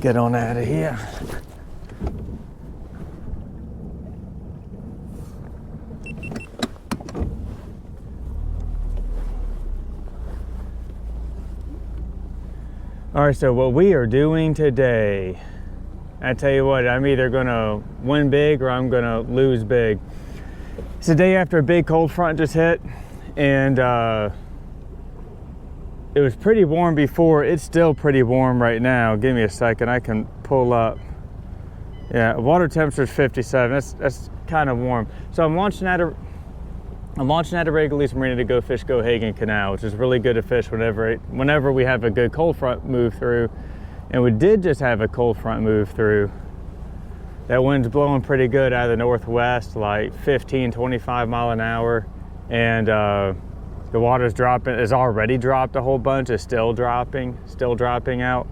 get on out of here. All right, so what we are doing today, I tell you what, I'm either gonna win big or I'm gonna lose big. It's the day after a big cold front just hit, and it was pretty warm before. It's still pretty warm right now. Give me a second, I can pull up. Yeah, water temperature is 57. That's kind of warm. So I'm launching out of Rigolets Marina to go fish Geoghegan Canal, which is really good to fish whenever we have a good cold front move through. And we did just have a cold front move through. That wind's blowing pretty good out of the northwest, like 15, 25 mile an hour. And the water's dropping. It's already dropped a whole bunch. It's still dropping out.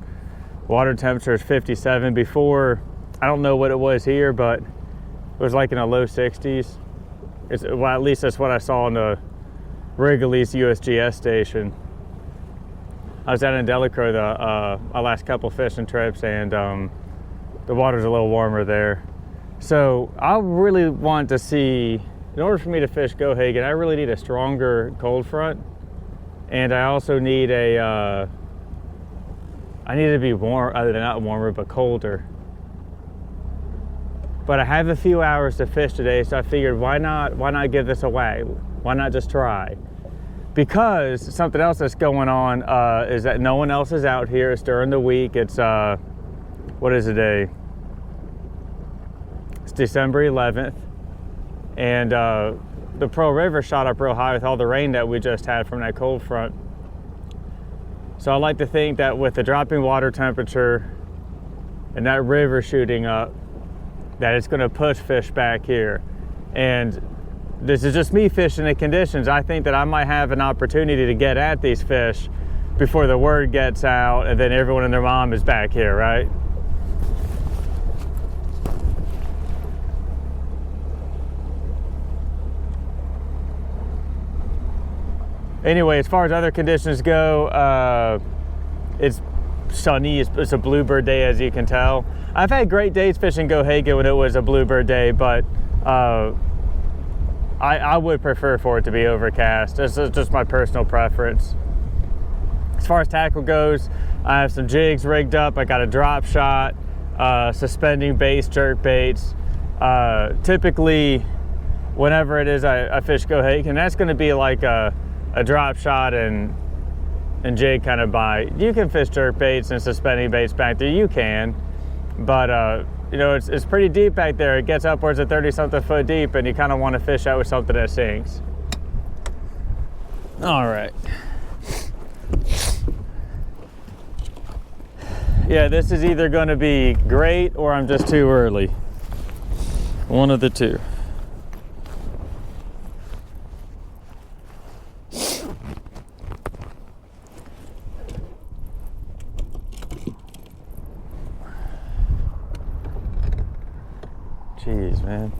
Water temperature is 57. Before, I don't know what it was here, but it was like in the low 60s. Well, at least that's what I saw on the Rigolets USGS station. I was out in Delacroix my last couple fishing trips, and the water's a little warmer there. So I really want to see, in order for me to fish Geoghegan, I really need a stronger cold front, and I also need I need to be warm, not warmer, but colder. But I have a few hours to fish today, so I figured why not give this away? Why not just try? Because something else that's going on is that no one else is out here. It's during the week. It's what is the day? It's December 11th, and the Pearl River shot up real high with all the rain that we just had from that cold front. So I like to think that with the dropping water temperature and that river shooting up, that it's going to push fish back here. And this is just me fishing the conditions. I think that I might have an opportunity to get at these fish before the word gets out and then everyone and their mom is back here, right? Anyway, as far as other conditions go, it's sunny. It's a bluebird day, as you can tell. I've had great days fishing Geoghegan when it was a bluebird day, but I would prefer for it to be overcast. It's just my personal preference. As far as tackle goes, I have some jigs rigged up. I got a drop shot, suspending baits, jerk baits. Typically, whenever it is I fish Geoghegan, that's going to be like a drop shot and jig kind of bite. You can fish jerk baits and suspending baits back there. You can. But you know, it's pretty deep back there. It gets upwards of 30-something foot deep, and you kind of want to fish out with something that sinks. All right. Yeah, this is either going to be great or I'm just too early. One of the two. Jeez, man.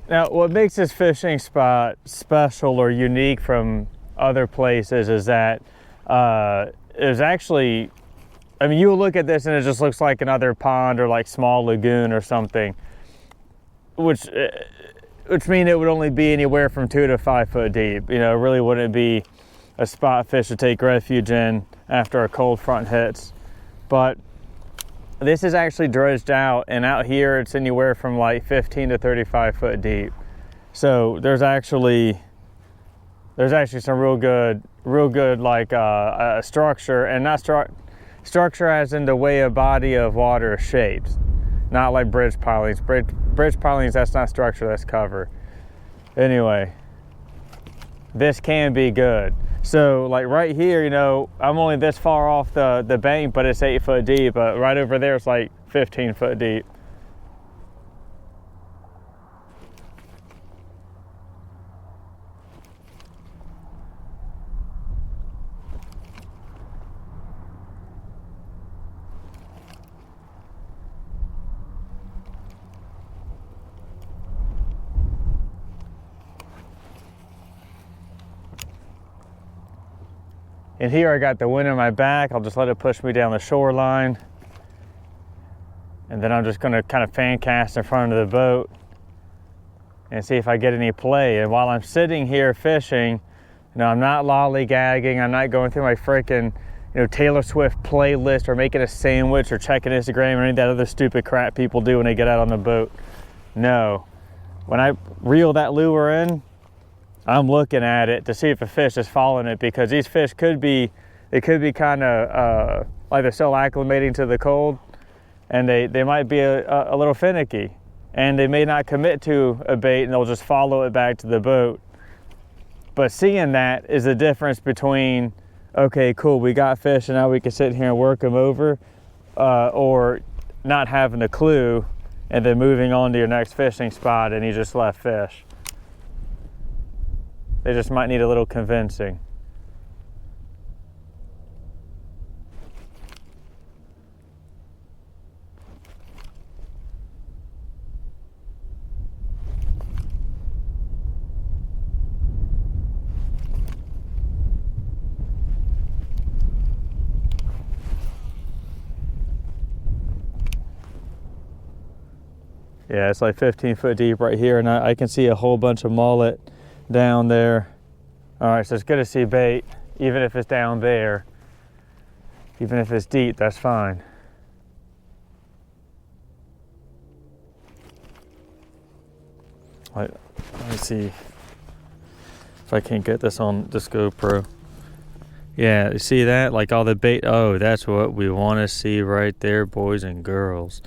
Now, what makes this fishing spot special or unique from other places is that there's actually, I mean, you look at this and it just looks like another pond or like small lagoon or something, which means it would only be anywhere from 2 to 5 foot deep. You know, it really wouldn't be a spot fish to take refuge in after a cold front hits. But this is actually dredged out, and out here it's anywhere from like 15 to 35 foot deep. So there's actually some real good like structure, and not structure as in the way a body of water is shaped, not like bridge pilings. Bridge pilings, that's not structure, that's cover. Anyway, this can be good. So like right here, you know, I'm only this far off the bank, but it's 8 foot deep. But right over there, it's like 15 foot deep. And here I got the wind in my back. I'll just let it push me down the shoreline. And then I'm just gonna kind of fan cast in front of the boat and see if I get any play. And while I'm sitting here fishing, you know, I'm not lollygagging. I'm not going through my freaking, you know, Taylor Swift playlist or making a sandwich or checking Instagram or any of that other stupid crap people do when they get out on the boat. No, when I reel that lure in, I'm looking at it to see if a fish is following it, because these fish could be kind of like they're still acclimating to the cold, and they might be a little finicky, and they may not commit to a bait and they'll just follow it back to the boat. But seeing that is the difference between, okay, cool, we got fish and now we can sit here and work them over, or not having a clue and then moving on to your next fishing spot and you just left fish. They just might need a little convincing. Yeah, it's like 15 foot deep right here, and I can see a whole bunch of mullet down there. All right, so it's good to see bait, even if it's down there. Even if it's deep, that's fine. Let me see if I can get this on this GoPro. Yeah, you see that? Like all the bait. Oh, that's what we want to see right there, boys and girls.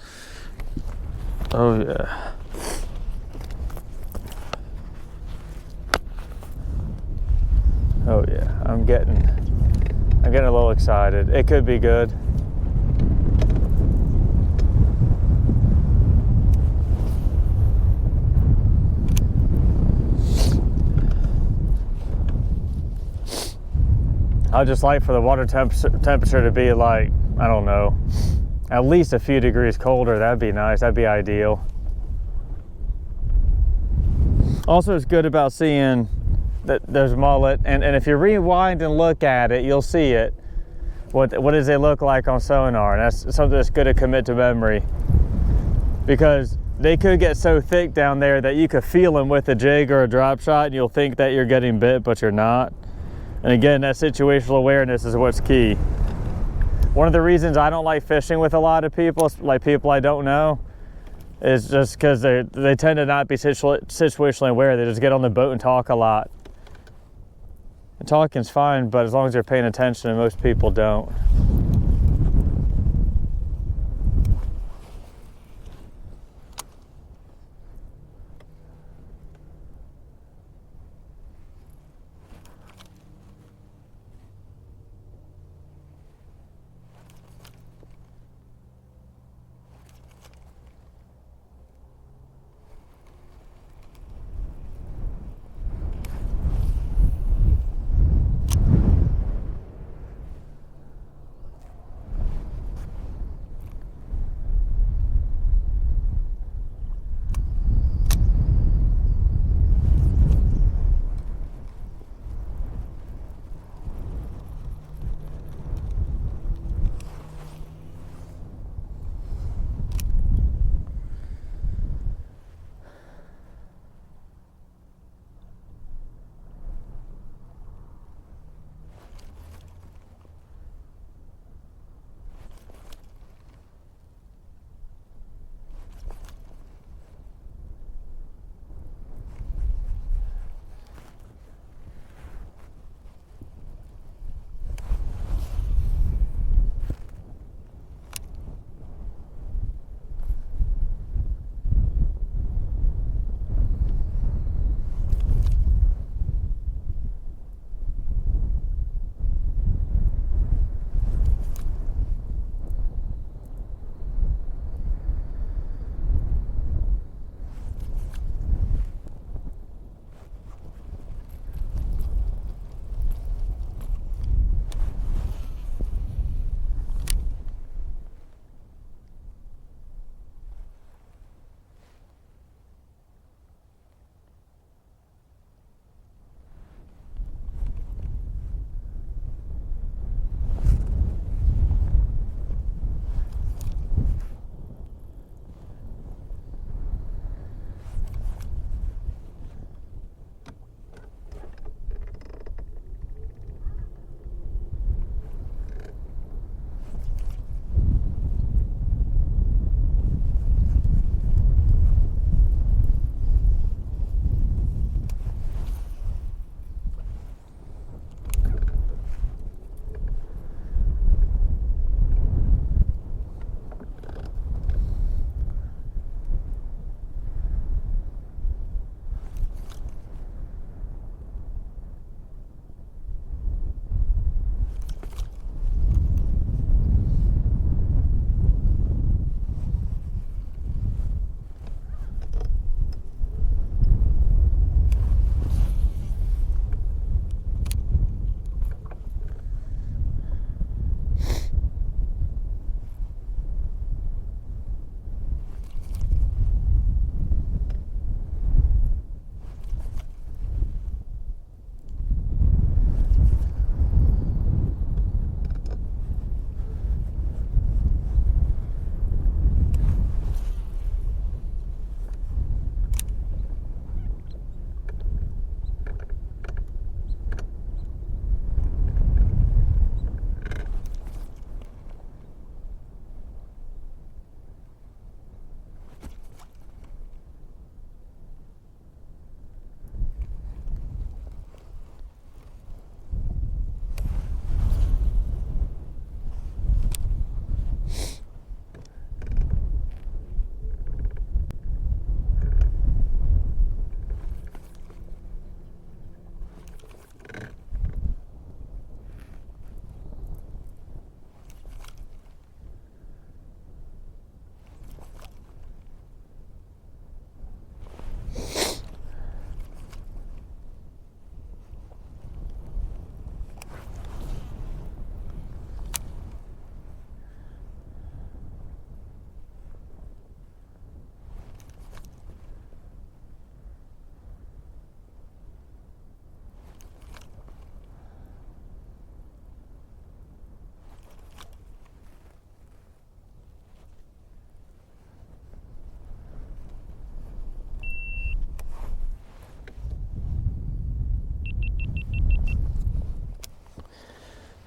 Oh yeah. Oh yeah, I'm getting a little excited. It could be good. I'd just like for the water temperature to be like, I don't know, at least a few degrees colder. That'd be nice. That'd be ideal. Also, it's good about seeing that there's mullet, and if you rewind and look at it, you'll see it. What does it look like on sonar? And that's something that's good to commit to memory, because they could get so thick down there that you could feel them with a jig or a drop shot, and you'll think that you're getting bit, but you're not. And again, that situational awareness is what's key. One of the reasons I don't like fishing with a lot of people, like people I don't know, is just because they tend to not be situationally aware. They just get on the boat and talk a lot. And talking's fine, but as long as you're paying attention, and most people don't.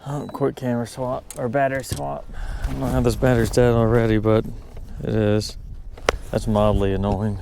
Oh, quick camera swap, or battery swap. I don't know how this battery's dead already, but it is. That's mildly annoying.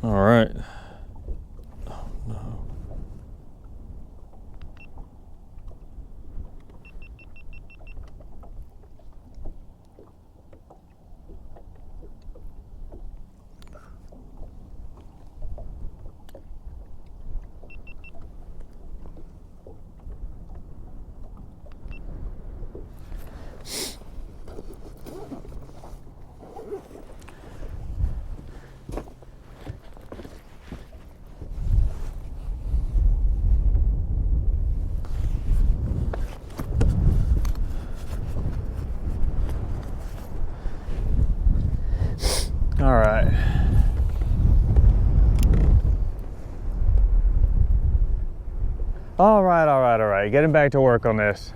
All right. Oh no. All right. All right. Getting back to work on this.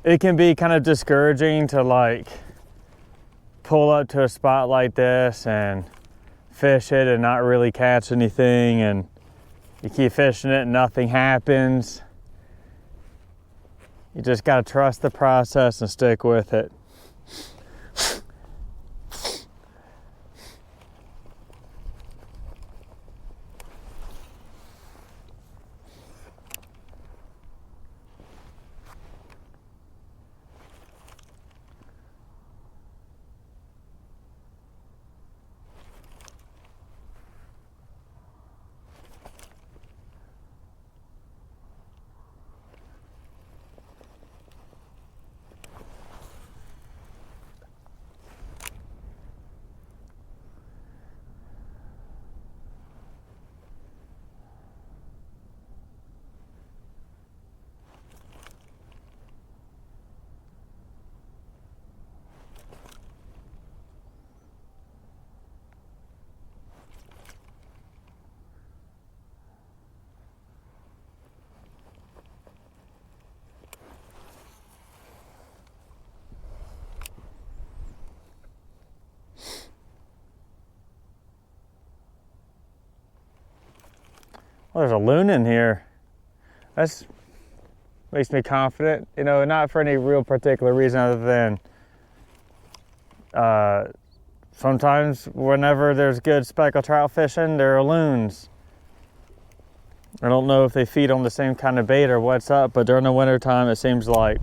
It can be kind of discouraging to like pull up to a spot like this and fish it and not really catch anything, and you keep fishing it and nothing happens. You just got to trust the process and stick with it. Well, there's a loon in here. That's makes me confident, you know, not for any real particular reason other than sometimes whenever there's good speckled trout fishing, there are loons. I don't know if they feed on the same kind of bait or what's up, but during the winter time it seems like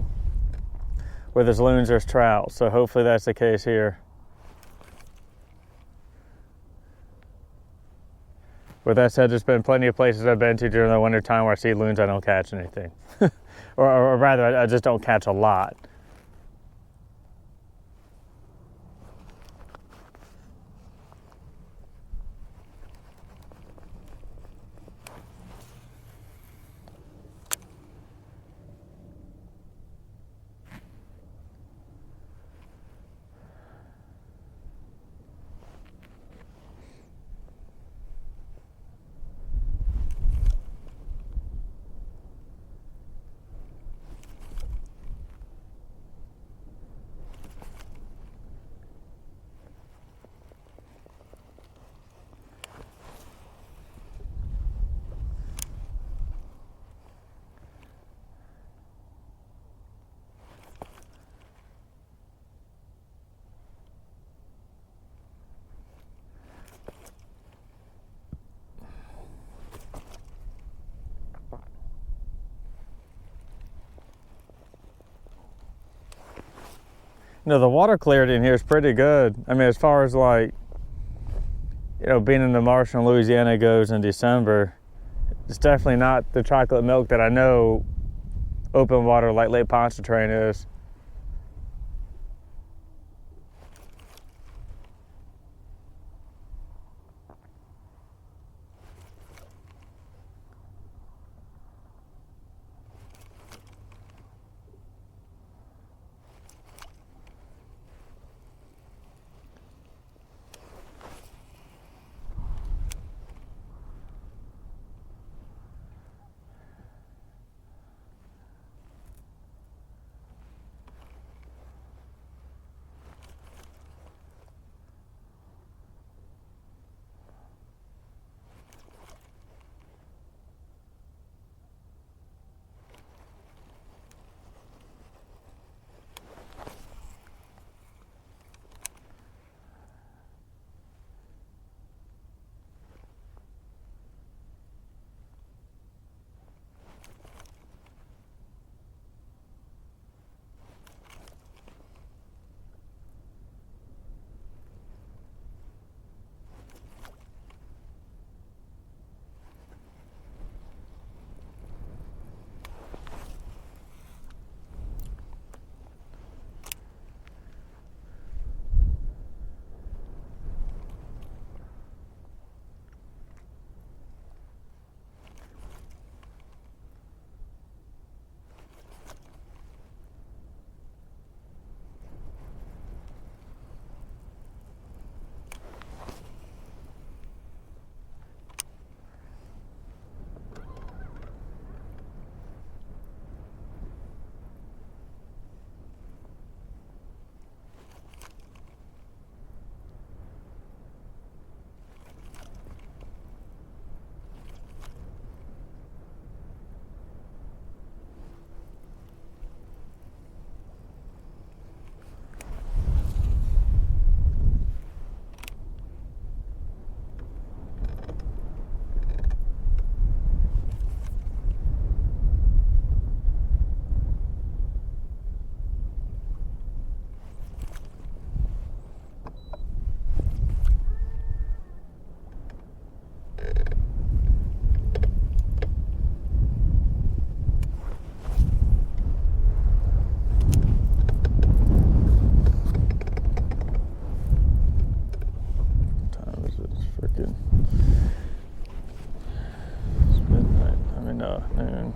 where there's loons there's trout, so hopefully that's the case here. With that said, there's been plenty of places I've been to during the winter time where I see loons, I don't catch anything. or rather, I just don't catch a lot. know, the water clarity in here is pretty good. I mean, as far as like, you know, being in the marsh in Louisiana goes in December, it's definitely not the chocolate milk that I know open water like Lake Pontchartrain is. Noon.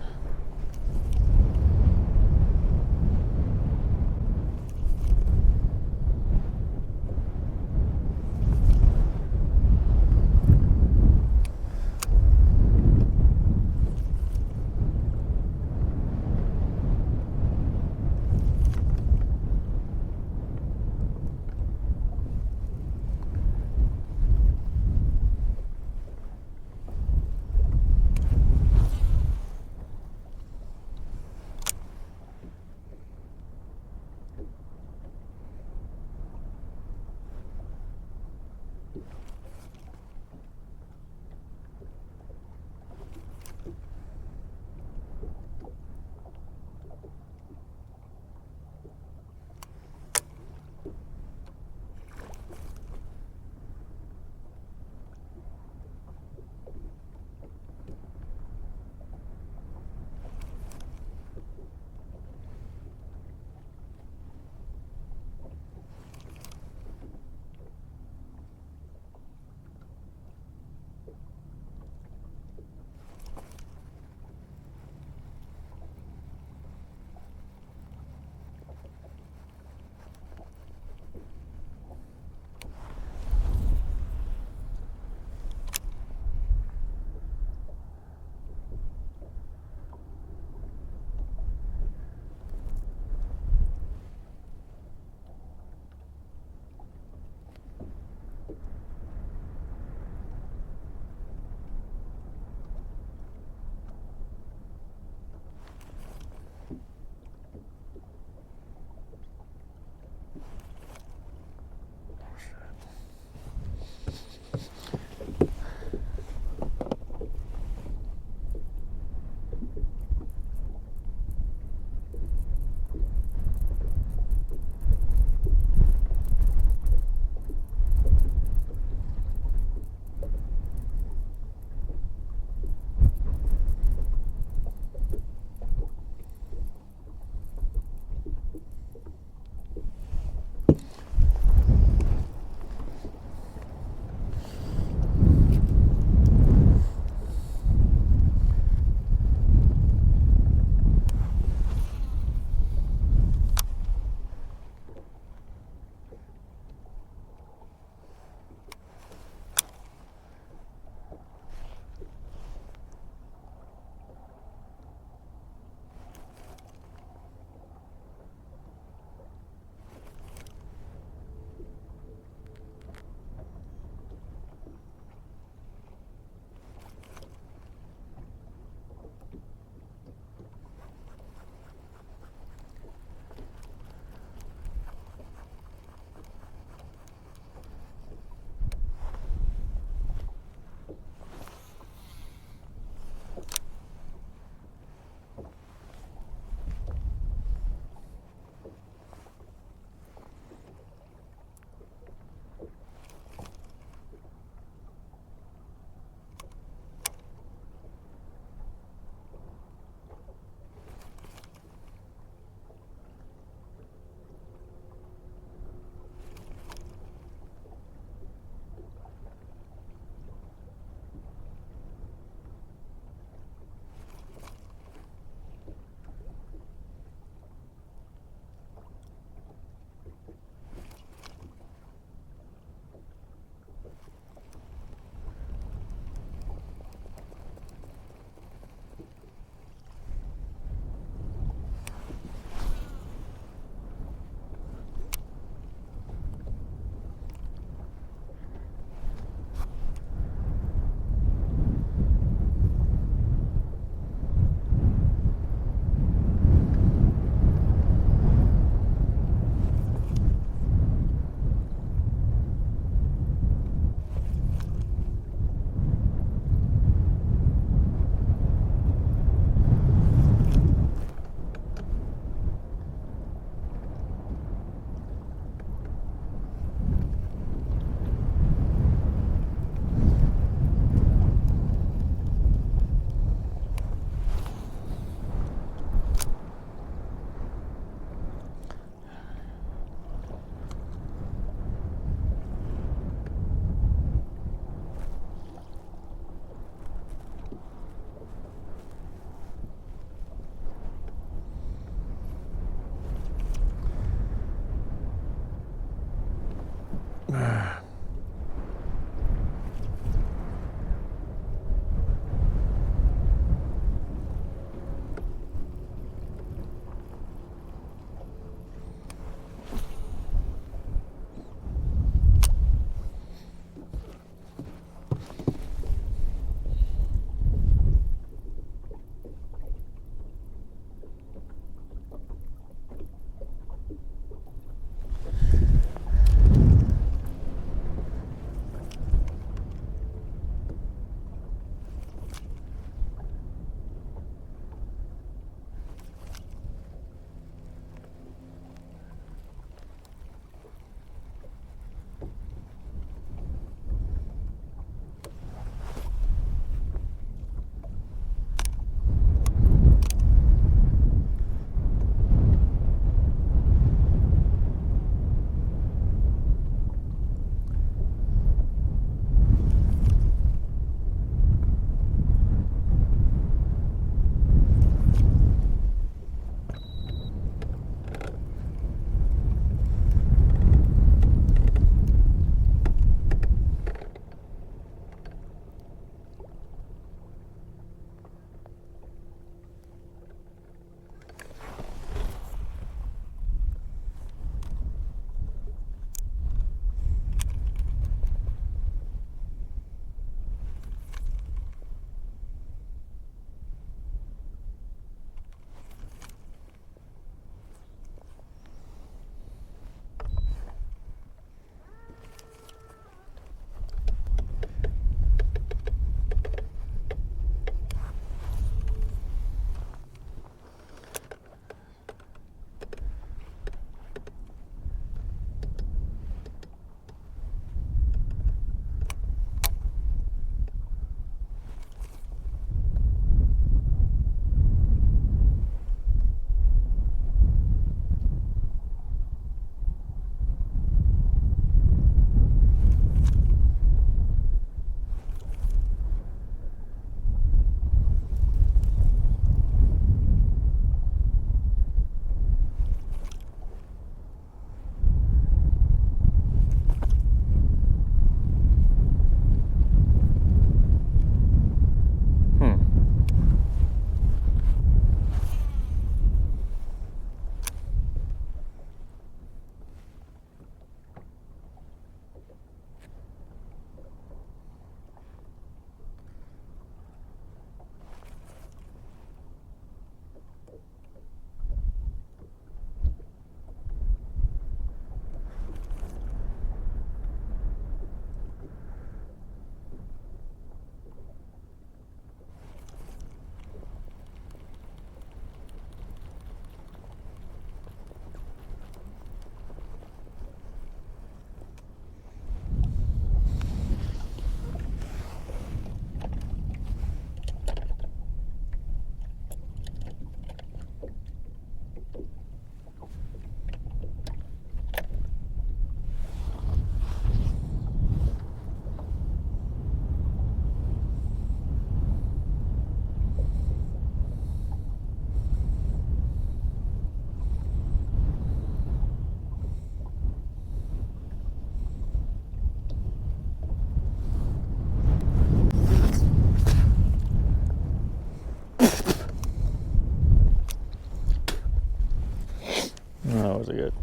was a good.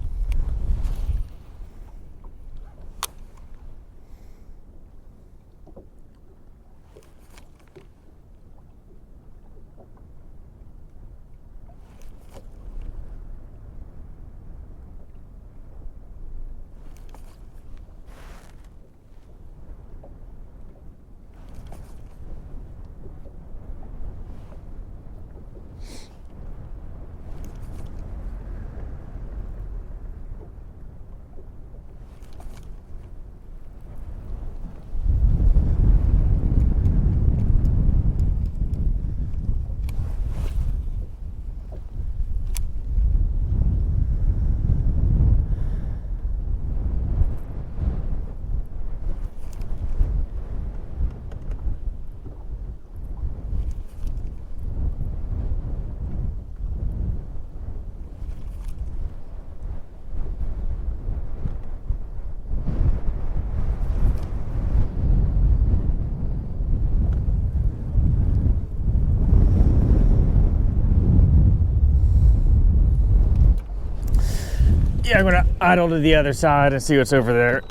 Yeah, I'm gonna idle to the other side and see what's over there.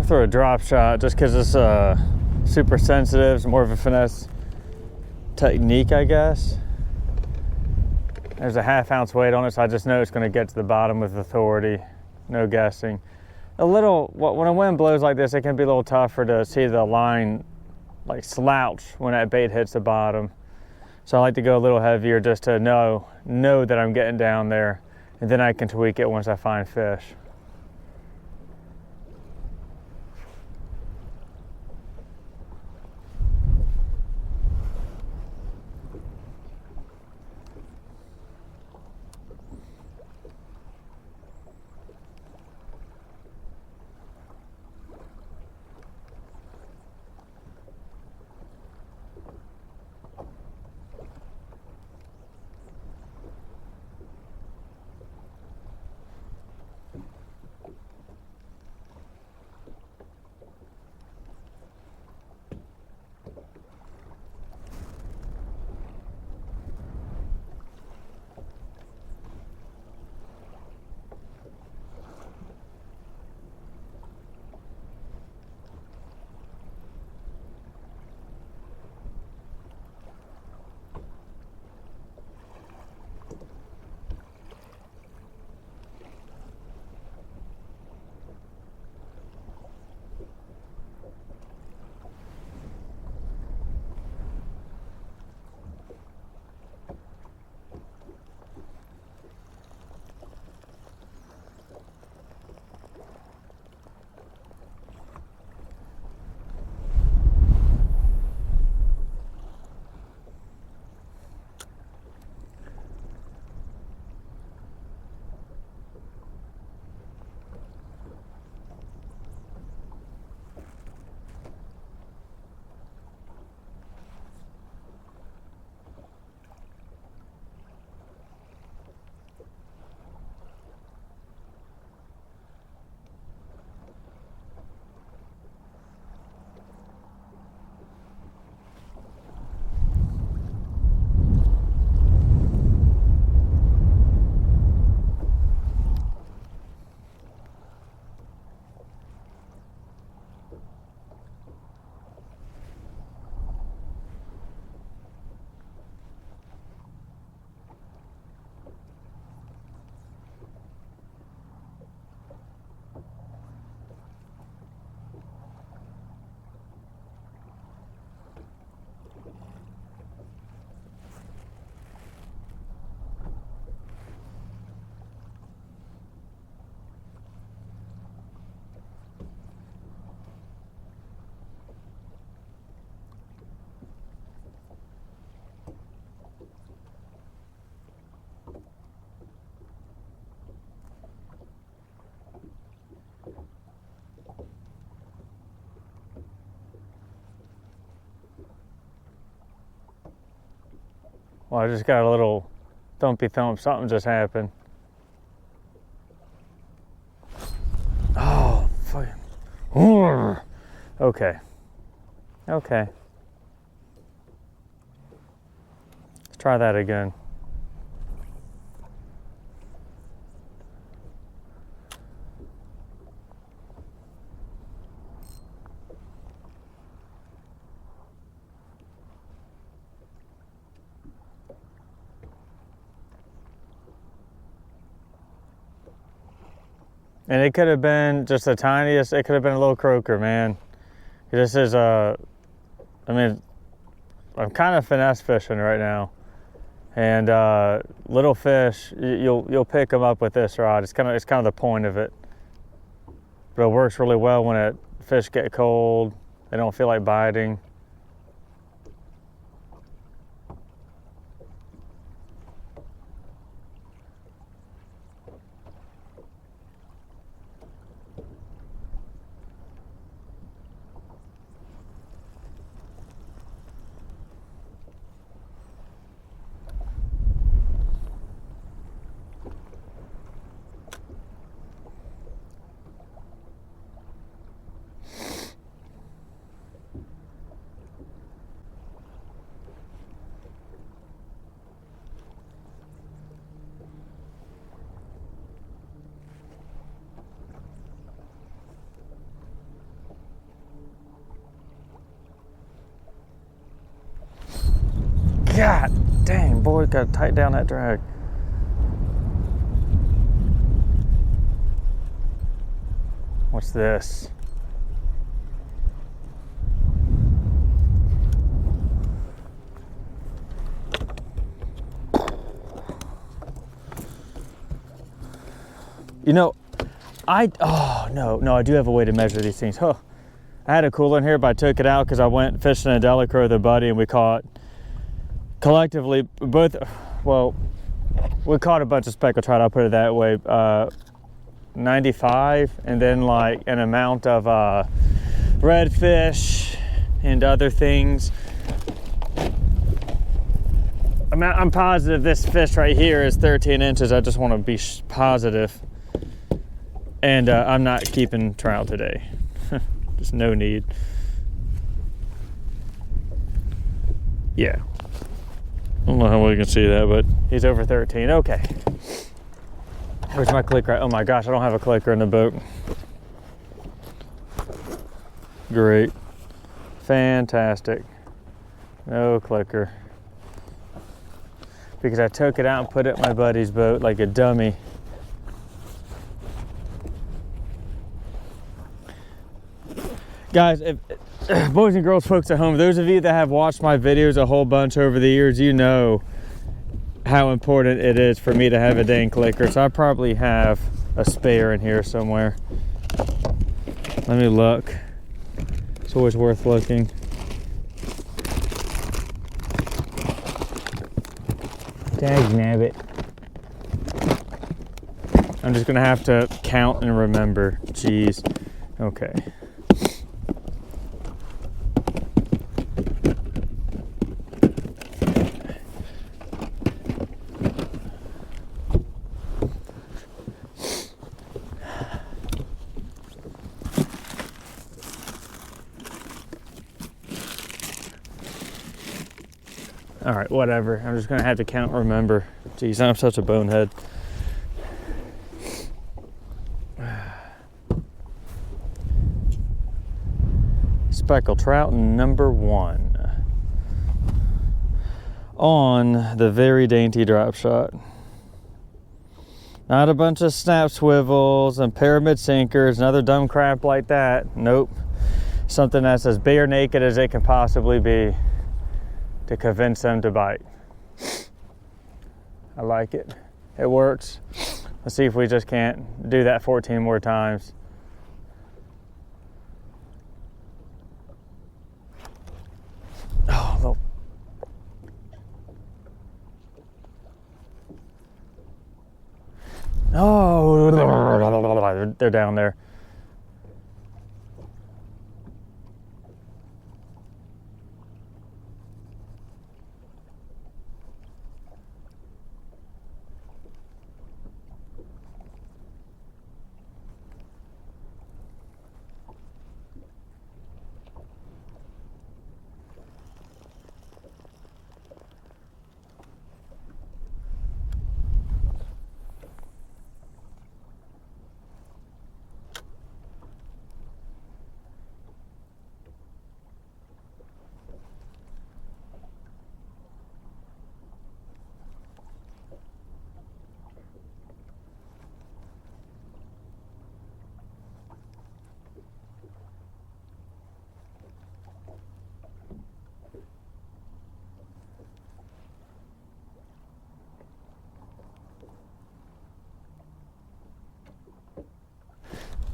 Throw a drop shot just because it's super sensitive. It's more of a finesse technique, I guess. There's a 1/2 ounce weight on it, so I just know it's going to get to the bottom with authority. No guessing. When a wind blows like this, it can be a little tougher to see the line like slouch when that bait hits the bottom. So I like to go a little heavier just to know that I'm getting down there, and then I can tweak it once I find fish. Well, I just got a little thumpy thump. Something just happened. Oh, fucking. Okay. Okay. Let's try that again. And it could have been just the tiniest, it could have been a little croaker, man. This is I mean, I'm kind of finesse fishing right now. And little fish, you'll pick them up with this rod. It's kind of the point of it. But it works really well when fish get cold, they don't feel like biting. God dang, boy, gotta tighten down that drag. What's this? You know, I do have a way to measure these things. Huh. I had a cooler in here, but I took it out because I went fishing in Delacroix with a buddy and we caught collectively we caught a bunch of speckled trout, I'll put it that way. 95, and then like an amount of redfish and other things. I'm positive this fish right here is 13 inches. I just want to be positive. And I'm not keeping trout today. Just no need. Yeah. I don't know how well you can see that, but he's over 13. Okay. Where's my clicker? Oh my gosh, I don't have a clicker in the boat. Great. Fantastic. No clicker. Because I took it out and put it in my buddy's boat like a dummy. Guys, boys and girls, folks at home, those of you that have watched my videos a whole bunch over the years, you know how important it is for me to have a dang clicker. So I probably have a spare in here somewhere. Let me look. It's always worth looking. Dag nabbit. I'm just gonna have to count and remember. Jeez. Okay. All right, whatever. I'm just gonna have to count and remember. Jeez, I'm such a bonehead. Speckled trout number 1 on the very dainty drop shot. Not a bunch of snap swivels and pyramid sinkers and other dumb crap like that. Nope. Something that's as bare naked as it can possibly be to convince them to bite. I like it. It works. Let's see if we just can't do that 14 more times. Oh, look. Oh, they're down there.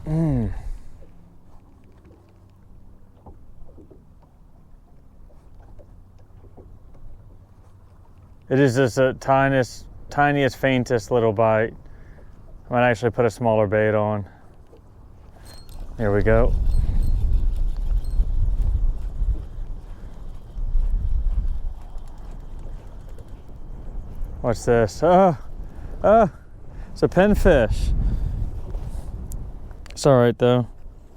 It is just a tiniest, faintest little bite. I might actually put a smaller bait on. Here we go. What's this? It's a pinfish. It's all right though.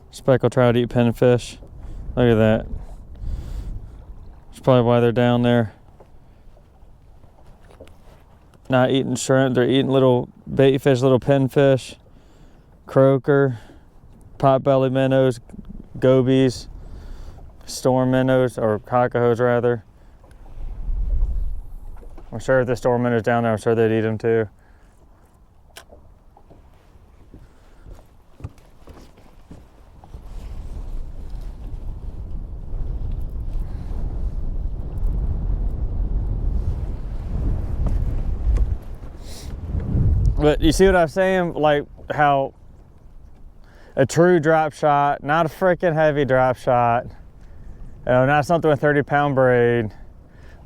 Speckled trout eat pinfish. Look at that. That's probably why they're down there. Not eating shrimp, they're eating little bait fish, little pinfish, croaker, potbelly minnows, gobies, storm minnows, or cockahos rather. I'm sure if the storm minnows down there, I'm sure they'd eat them too. But you see what I'm saying? Like how a true drop shot, not a freaking heavy drop shot, not something with 30-pound braid,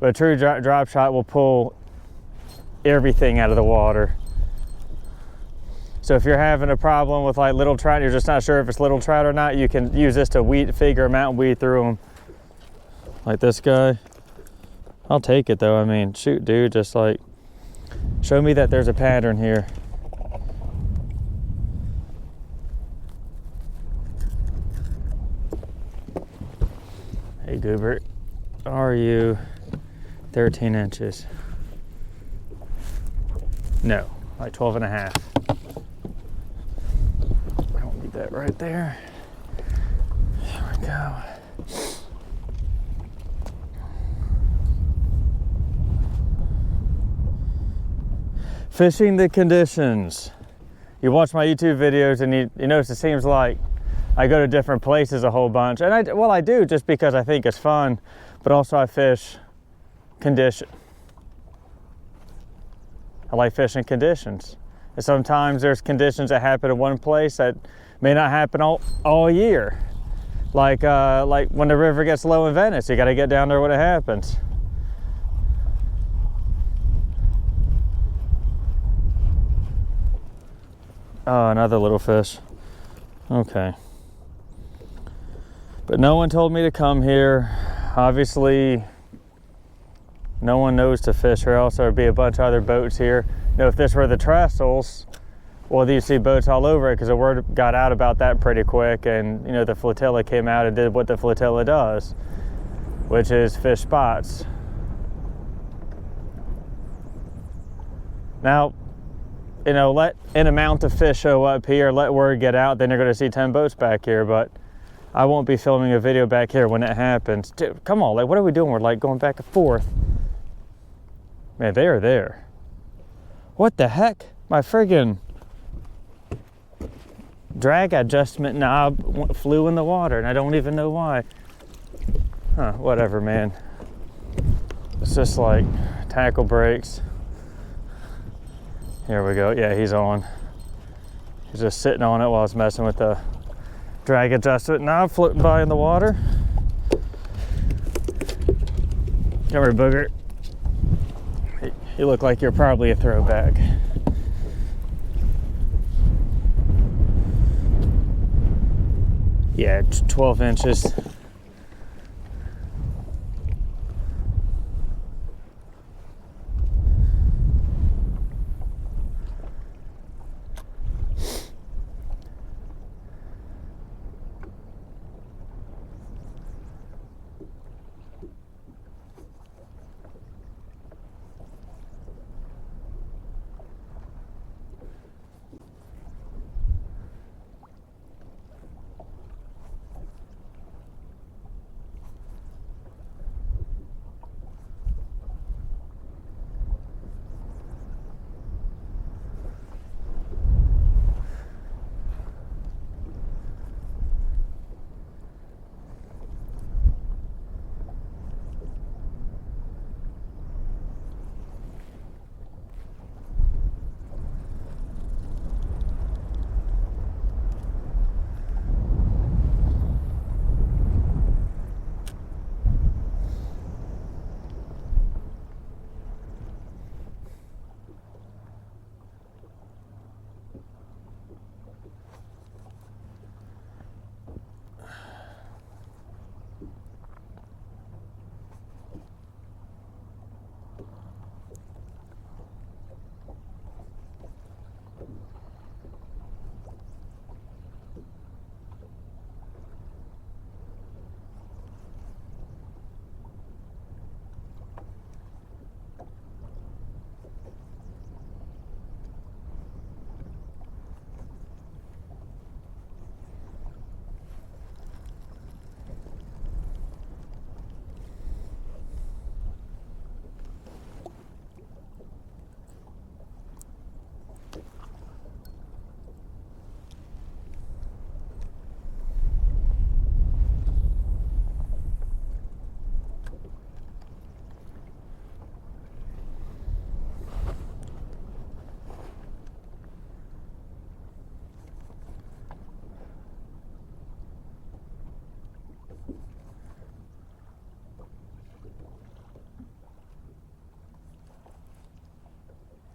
but a true drop shot will pull everything out of the water. So if you're having a problem with like little trout, you're just not sure if it's little trout or not, you can use this to figure them out and weed through them. Like this guy. I'll take it though. I mean, shoot, dude, just like, show me that there's a pattern here. Hey, Goober, are you 13 inches? No, like 12 and a half. I don't need that right there. There we go. Fishing the conditions. You watch my YouTube videos and you notice it seems like I go to different places a whole bunch. And I do just because I think it's fun, but also I fish condition. I like fishing conditions. And sometimes there's conditions that happen in one place that may not happen all year. Like when the river gets low in Venice, you gotta get down there when it happens. Oh, another little fish. Okay. But no one told me to come here. Obviously, no one knows to fish here, else there'd be a bunch of other boats here. You know, if this were the Trestles, well, you'd see boats all over it because the word got out about that pretty quick, and you know, the flotilla came out and did what the flotilla does, which is fish spots. Now, you know, let an amount of fish show up here, let word get out, then you're going to see 10 boats back here, but I won't be filming a video back here when it happens. Dude, come on, like, what are we doing? We're like going back and forth. Man, they are there. What the heck? My friggin' drag adjustment knob flew in the water and I don't even know why. Huh, whatever, man. It's just like tackle breaks. Here we go. Yeah, he's on. He's just sitting on it while I was messing with the drag adjustment knob floating by in the water. Come here, booger. You look like you're probably a throwback. Yeah, 12 inches.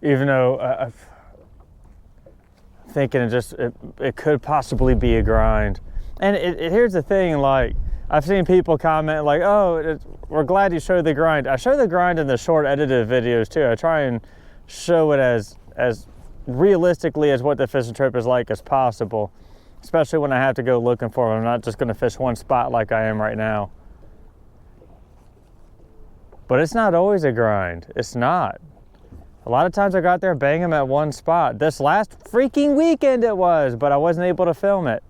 even though I'm thinking it could possibly be a grind. And here's the thing, like, I've seen people comment like, oh, we're glad you showed the grind. I show the grind in the short edited videos too. I try and show it as realistically as what the fishing trip is like as possible, especially when I have to go looking for them. I'm not just gonna fish one spot like I am right now. But it's not always a grind. It's not. A lot of times I got there, bang them at one spot. This last freaking weekend it was, but I wasn't able to film it.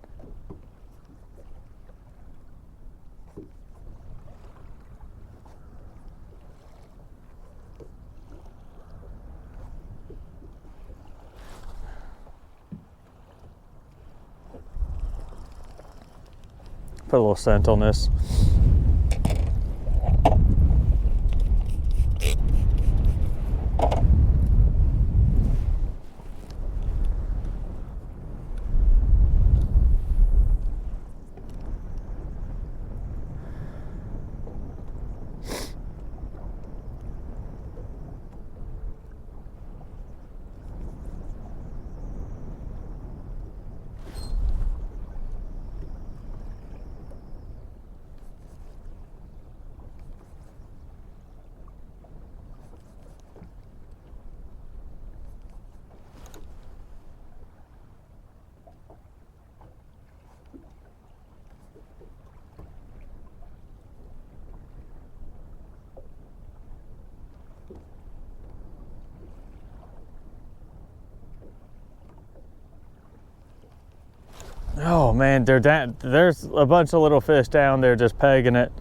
Put a little scent on this. Oh man, there's a bunch of little fish down there just pegging it.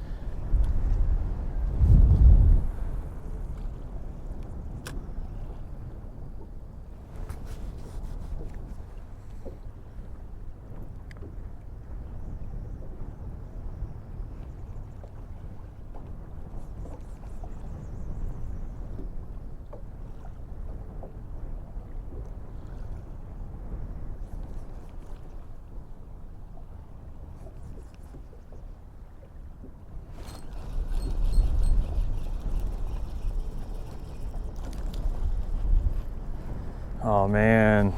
Oh man,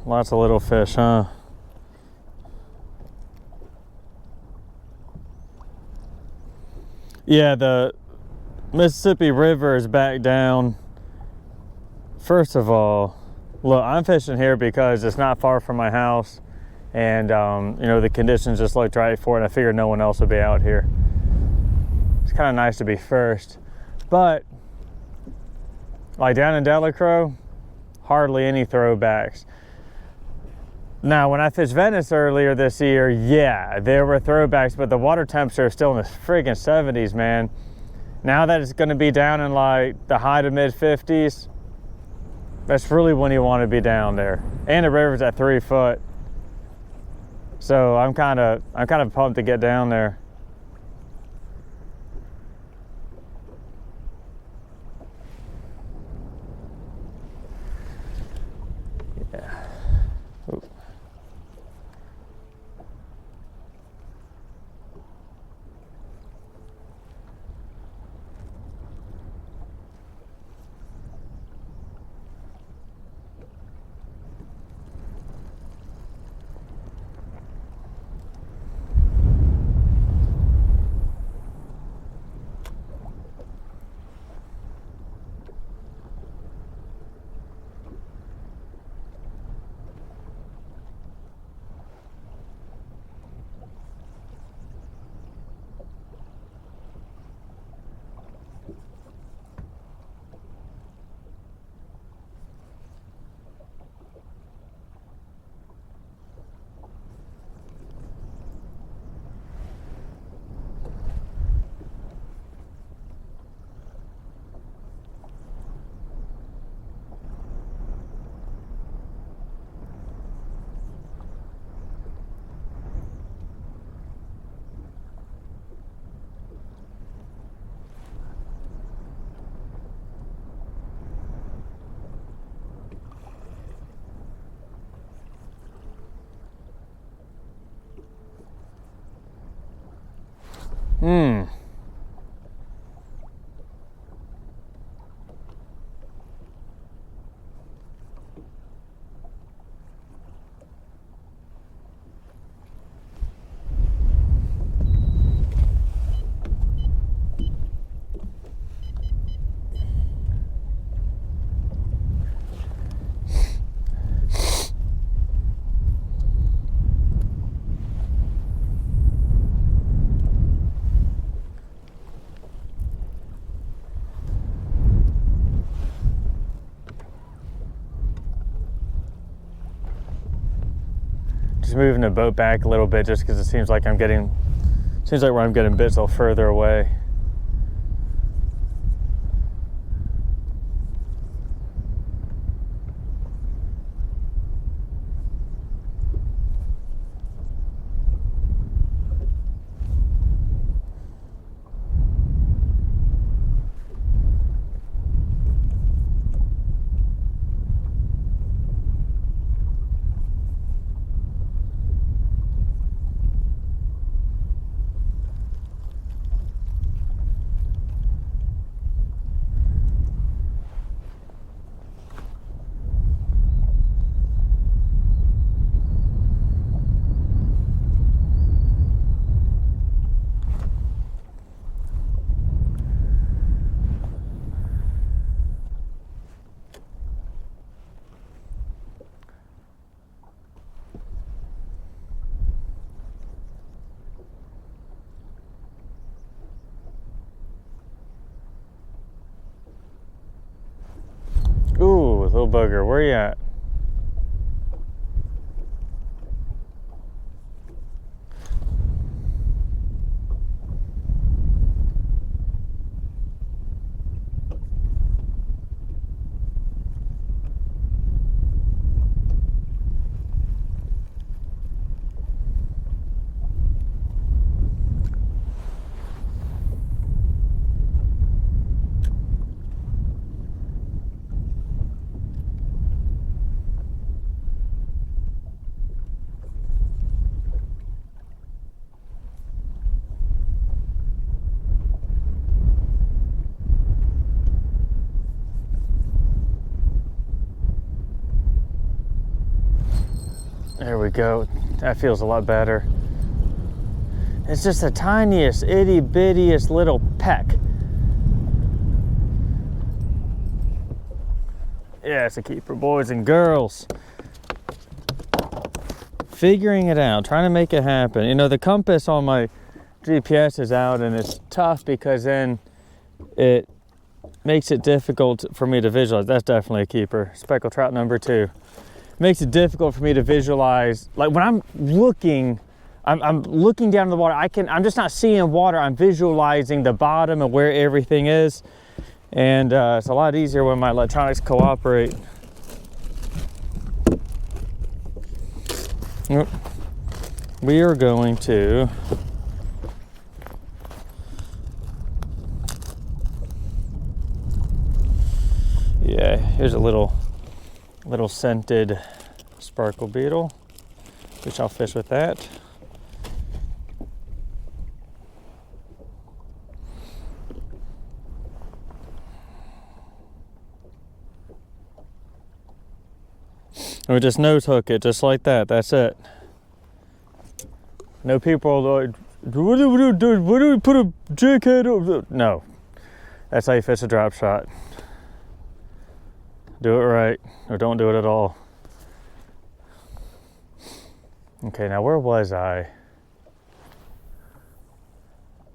lots of little fish, huh? Yeah, the Mississippi River is back down. First of all, look, I'm fishing here because it's not far from my house, and you know, the conditions just looked right for it. I figured no one else would be out here. It's kind of nice to be first, but like down in Delacroix, hardly any throwbacks. Now, when I fished Venice earlier this year, yeah, there were throwbacks, but the water temperature is still in the friggin' 70s, man. Now that it's gonna be down in like the high to mid 50s, that's really when you want to be down there. And the river's at 3 foot. So I'm kind of pumped to get down there. Yeah. Ooh. just moving the boat back a little bit just because it seems like where I'm getting bits a little further away. Ooh, little bugger, where you at? There we go. That feels a lot better. It's just the tiniest, itty bittiest little peck. Yeah, it's a keeper, boys and girls. Figuring it out, trying to make it happen. You know, the compass on my GPS is out, and it's tough because then it makes it difficult for me to visualize. That's definitely a keeper. Speckled trout number 2. Makes it difficult for me to visualize. Like when I'm looking down in the water, I'm just not seeing water. I'm visualizing the bottom and where everything is, and it's a lot easier when my electronics cooperate. We are going to here's a little scented sparkle beetle, which I'll fish with that. And we just nose hook it just like that. That's it. No people are like, what do we put a jig head over? No, that's how you fish a drop shot. Do it right, or don't do it at all. Okay, now where was I?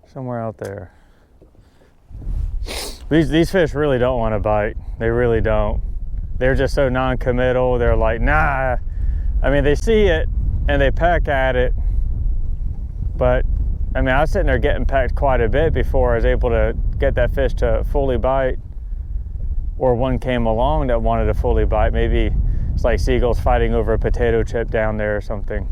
Somewhere out there. These fish really don't want to bite. They really don't. They're just so non-committal. They're like, nah. I mean, they see it and they peck at it. But, I mean, I was sitting there getting pecked quite a bit before I was able to get that fish to fully bite. Or one came along that wanted to fully bite. Maybe it's like seagulls fighting over a potato chip down there or something.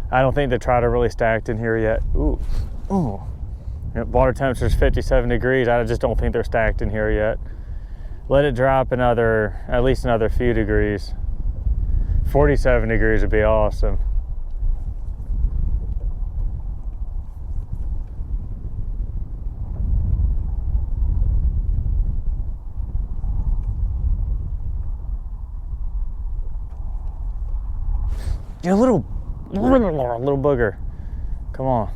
I don't think the trout are really stacked in here yet. Ooh. Yep, water temperature's 57 degrees. I just don't think they're stacked in here yet. Let it drop at least another few degrees. 47 degrees would be awesome. Yeah, little booger. Come on.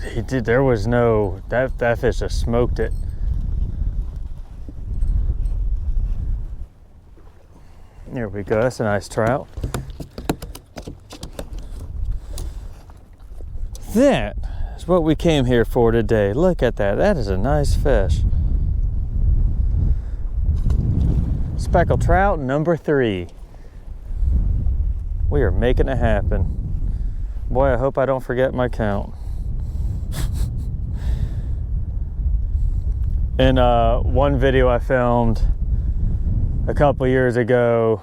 he did. There was no, that fish just smoked it. There we go. That's a nice trout. That is what we came here for today. Look at that. That is a nice fish. Speckled trout number 3. We are making it happen. Boy, I hope I don't forget my count. In one video I filmed a couple years ago,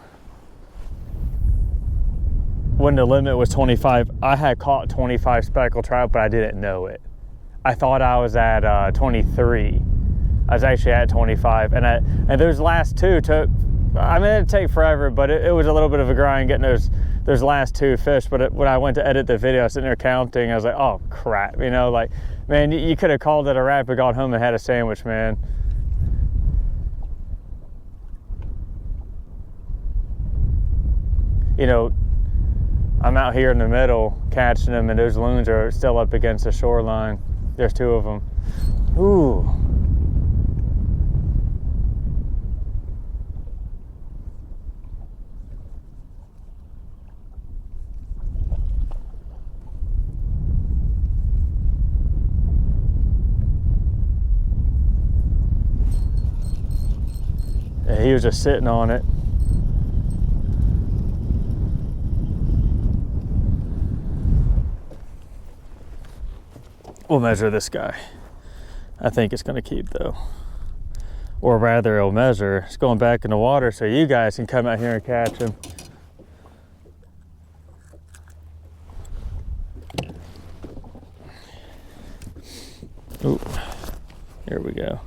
when the limit was 25, I had caught 25 speckled trout, but I didn't know it. I thought I was at 23. I was actually at 25, and those last 2 took, I mean, it'd take forever, but it was a little bit of a grind getting those last 2 fish. But when I went to edit the video, I was sitting there counting. I was like, oh crap, you know, like, man, you could have called it a wrap and got home and had a sandwich, man. You know, I'm out here in the middle catching them, and those loons are still up against the shoreline. There's 2 of them. Ooh. Yeah, he was just sitting on it. We'll measure this guy. I think it's gonna keep though. Or rather it'll measure. It's going back in the water so you guys can come out here and catch him. Ooh, here we go.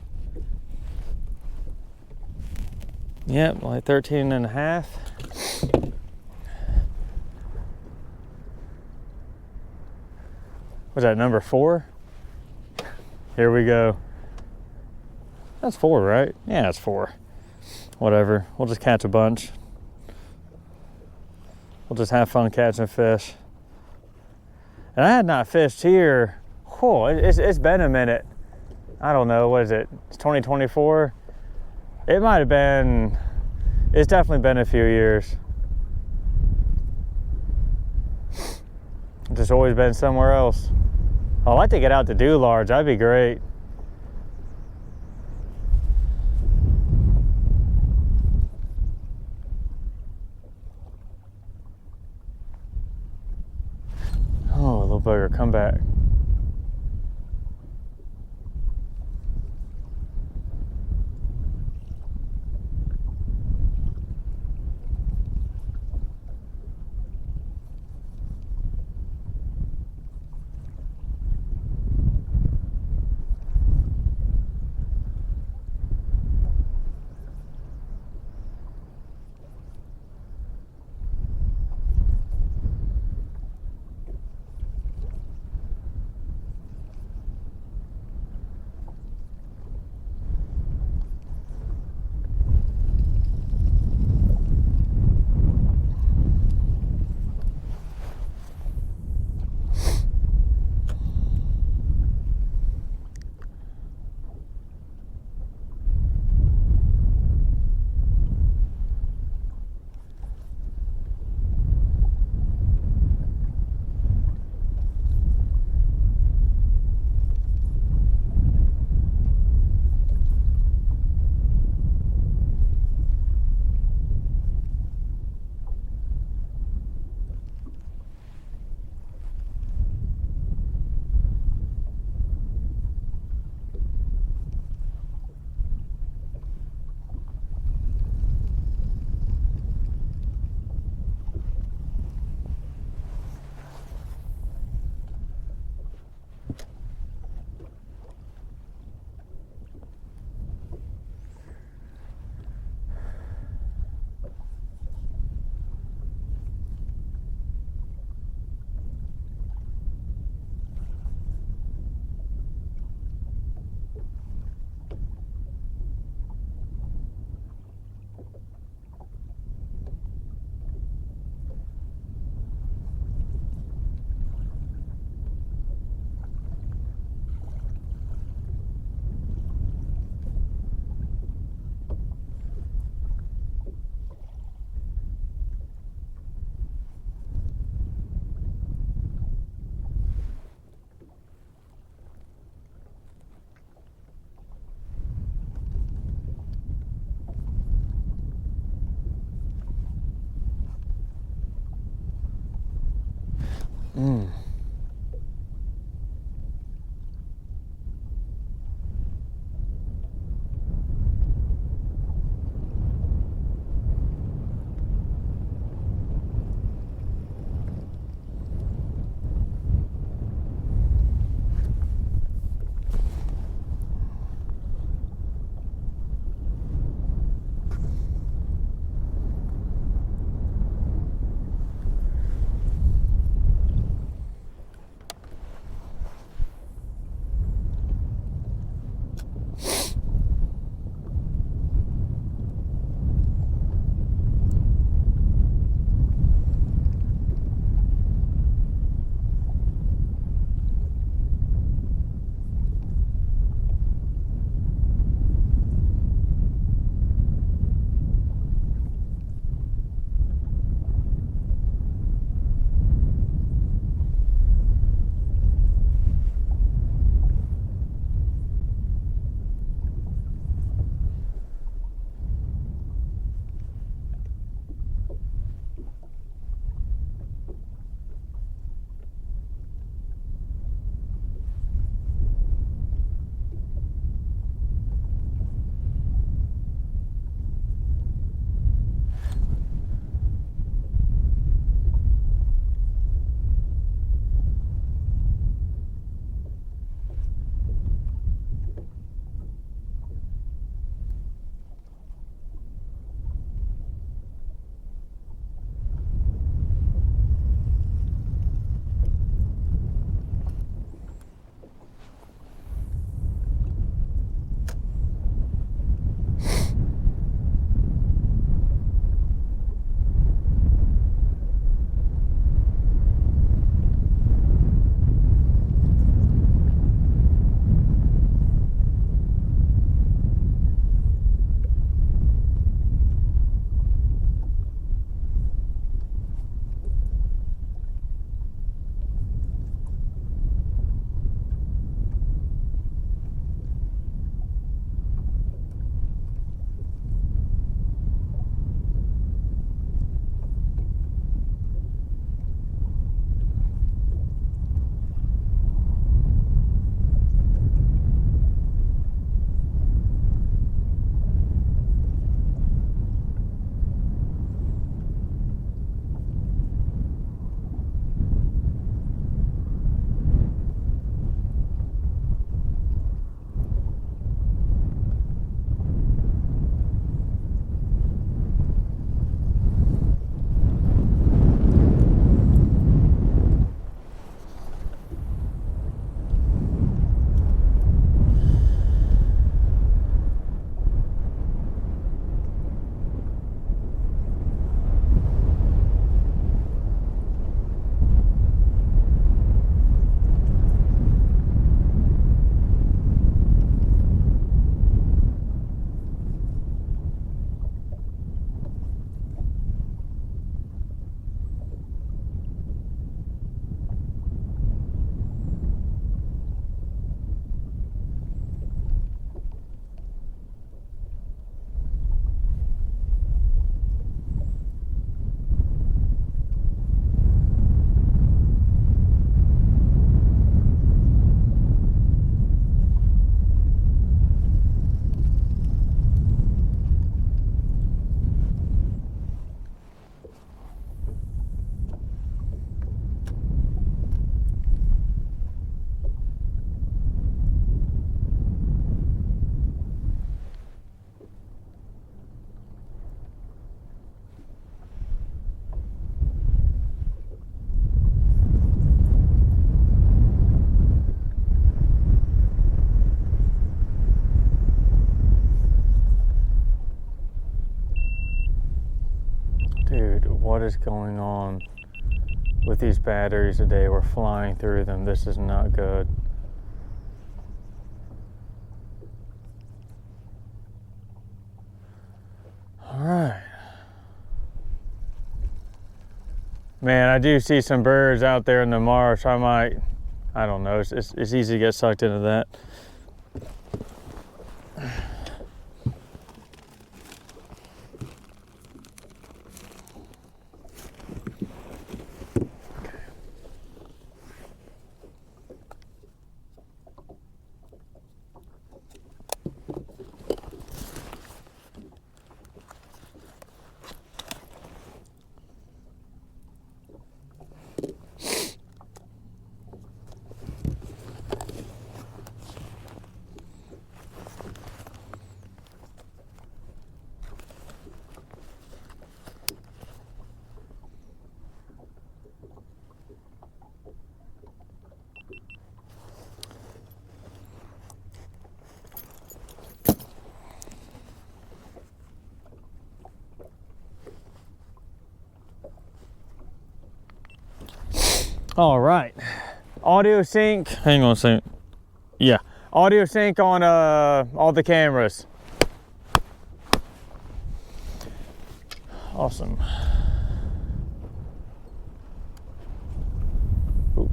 Yep, like 13 and a half. Was that number 4? Here we go. That's 4, right? Yeah, that's 4. Whatever. We'll just catch a bunch. We'll just have fun catching fish. And I had not fished here. Oh, it's been a minute. I don't know. What is it? It's 2024. It might have been. It's definitely been a few years. Just always been somewhere else. I'd like to get out to do large. That'd be great. Oh, little bugger, come back. what is going on with these batteries today? We're flying through them. This is not good. All right. Man, I do see some birds out there in the marsh. I don't know, it's easy to get sucked into that. All right, audio sync. Hang on a second. Yeah, audio sync on all the cameras. Awesome. Ooh.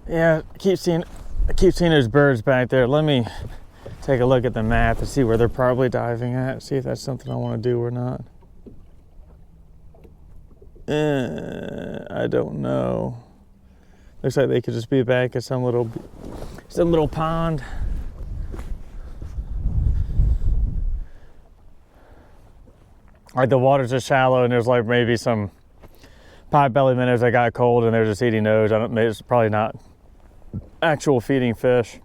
Yeah, I keep seeing those birds back there. Let me take a look at the map and see where they're probably diving at. See if that's something I want to do or not. I don't know. Looks like they could just be back at some little pond. All right, the water's just shallow, and there's like maybe some potbelly minnows that got cold, and they're just eating those. It's probably not actual feeding fish.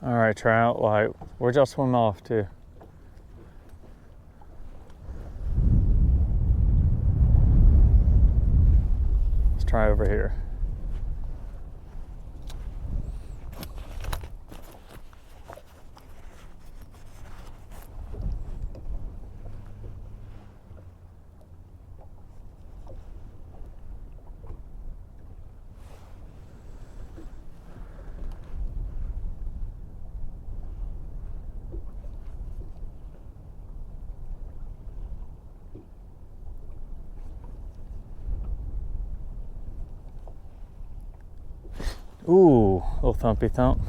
All right, trout, like, where'd y'all swim off to? Let's try over here. Ooh, little thumpy thump.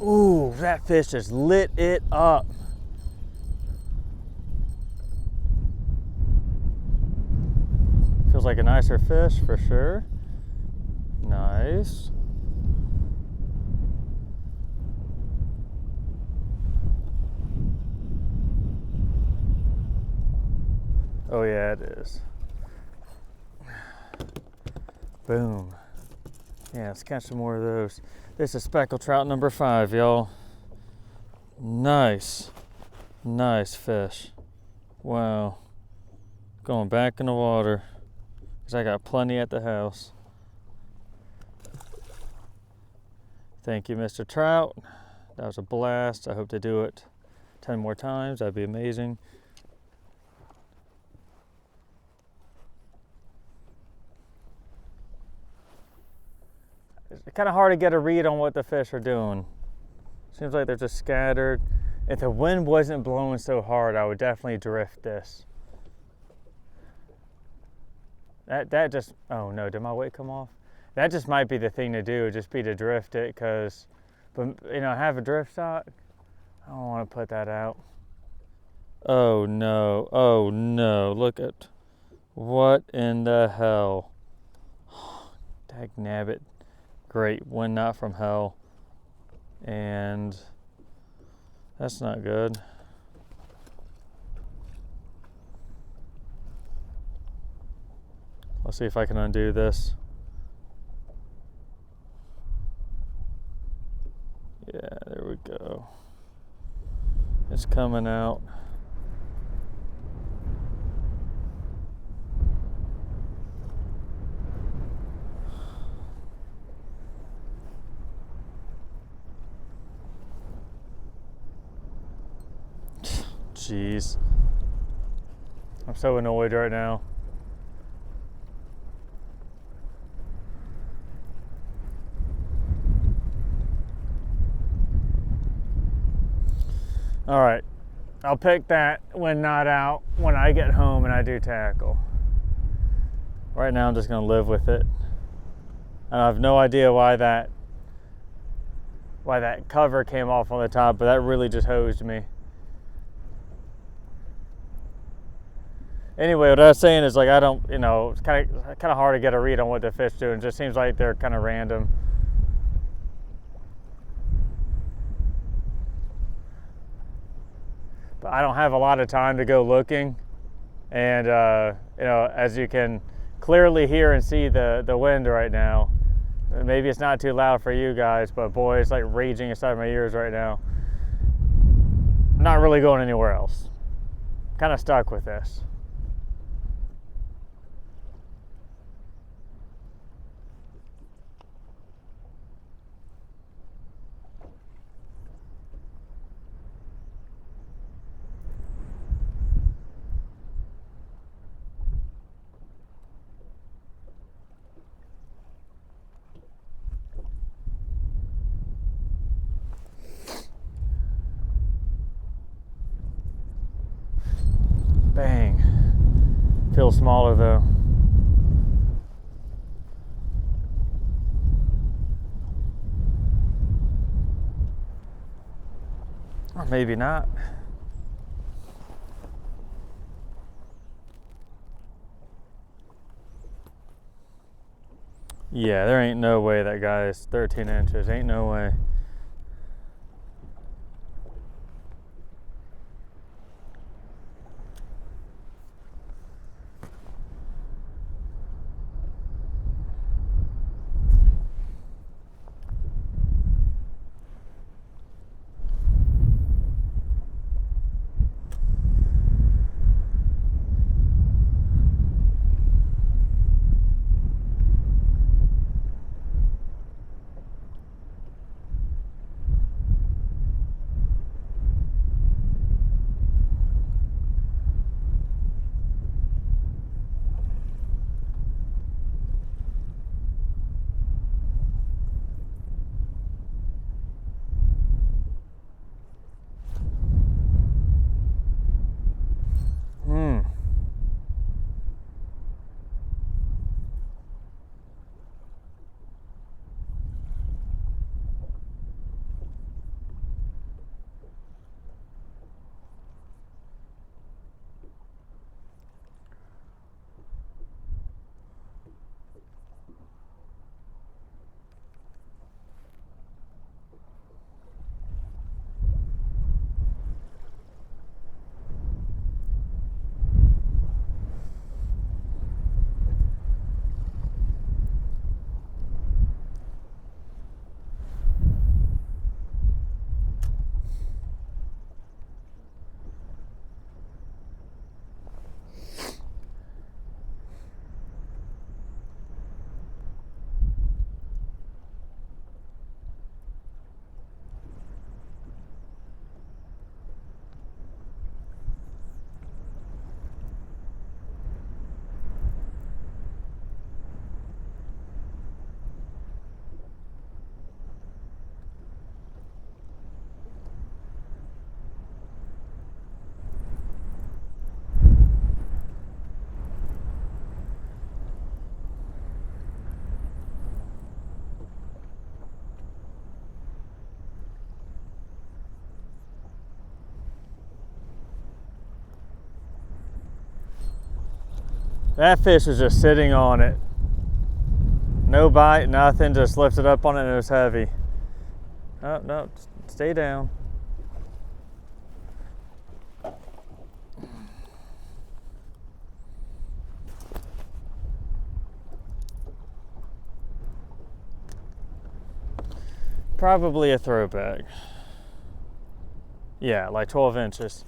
Ooh, that fish just lit it up. Feels like a nicer fish for sure. Nice. Oh yeah, it is. Boom. Yeah, let's catch some more of those. This is speckled trout number 5, y'all. Nice. Nice fish. Wow. Going back in the water, because I got plenty at the house. Thank you, Mr. Trout. That was a blast. I hope to do it 10 more times. That'd be amazing. It's kind of hard to get a read on what the fish are doing. Seems like they're just scattered. If the wind wasn't blowing so hard, I would definitely drift this. That just, oh no, did my weight come off? That just might be the thing to do, just be to drift it, because, but you know, have a drift shot. I don't want to put that out. Oh no, look at, what in the hell? Dag nabbit. Great, wind not from hell. And that's not good. Let's see if I can undo this. Yeah, there we go. It's coming out. Jeez. I'm so annoyed right now. All right, I'll pick that when not out when I get home and I do tackle. Right now I'm just gonna live with it. And I have no idea why that cover came off on the top, but that really just hosed me. Anyway, what I was saying is, like, I don't, you know, it's kind of hard to get a read on what the fish do. It just seems like they're kind of random. But I don't have a lot of time to go looking, and you know, as you can clearly hear and see the wind right now. Maybe it's not too loud for you guys, but boy, it's like raging inside my ears right now. I'm not really going anywhere else. Kind of stuck with this. Bang. Feels smaller though. Or maybe not. Yeah, there ain't no way that guy is 13 inches. Ain't no way. That fish was just sitting on it. No bite, nothing, just lifted up on it and it was heavy. Oh, no, stay down. Probably a throwback. Yeah, like 12 inches.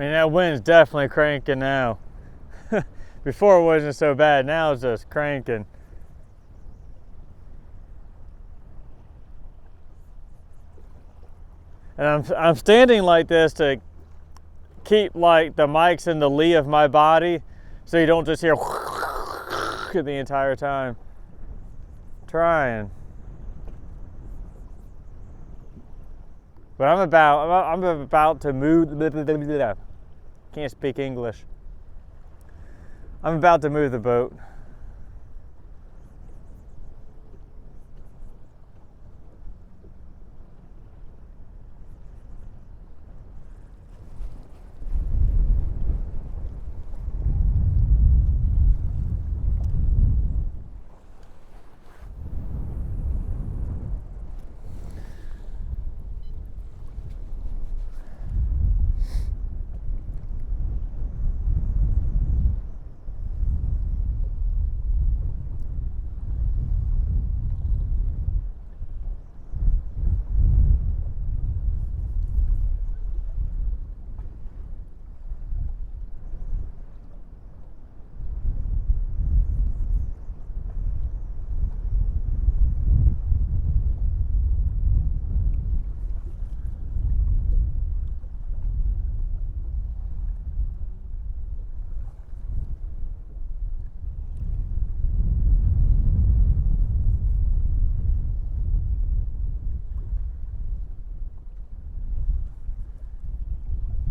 mean, that wind's definitely cranking now. Before it wasn't so bad, now it's just cranking. And I'm standing like this to keep like the mics in the lee of my body so you don't just hear the entire time. Trying. But I'm about to move. Can't speak English. I'm about to move the boat.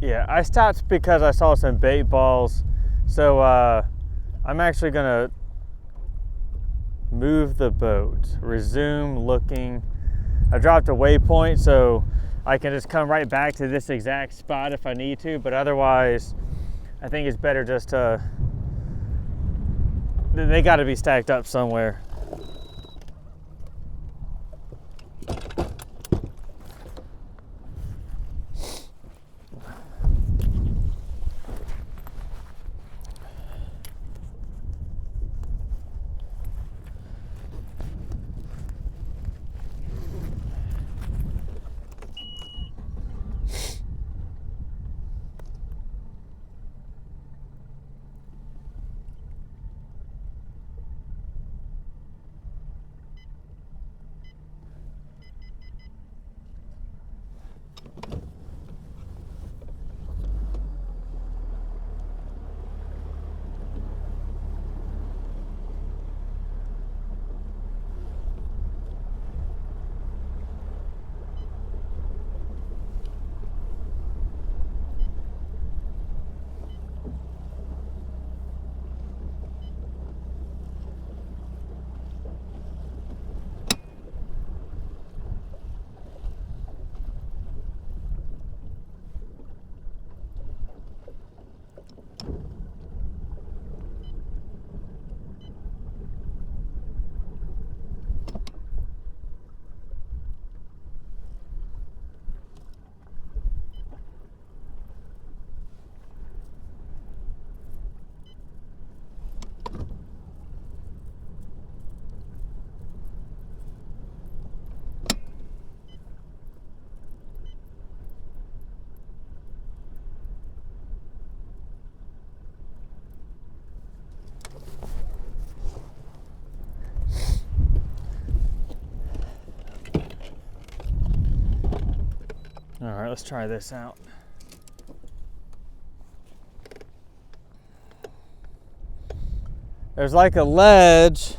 Yeah, I stopped because I saw some bait balls, so I'm actually gonna move the boat, resume looking. I dropped a waypoint so I can just come right back to this exact spot if I need to, but otherwise I think it's better just to, they gotta be stacked up somewhere. All right, let's try this out. There's like a ledge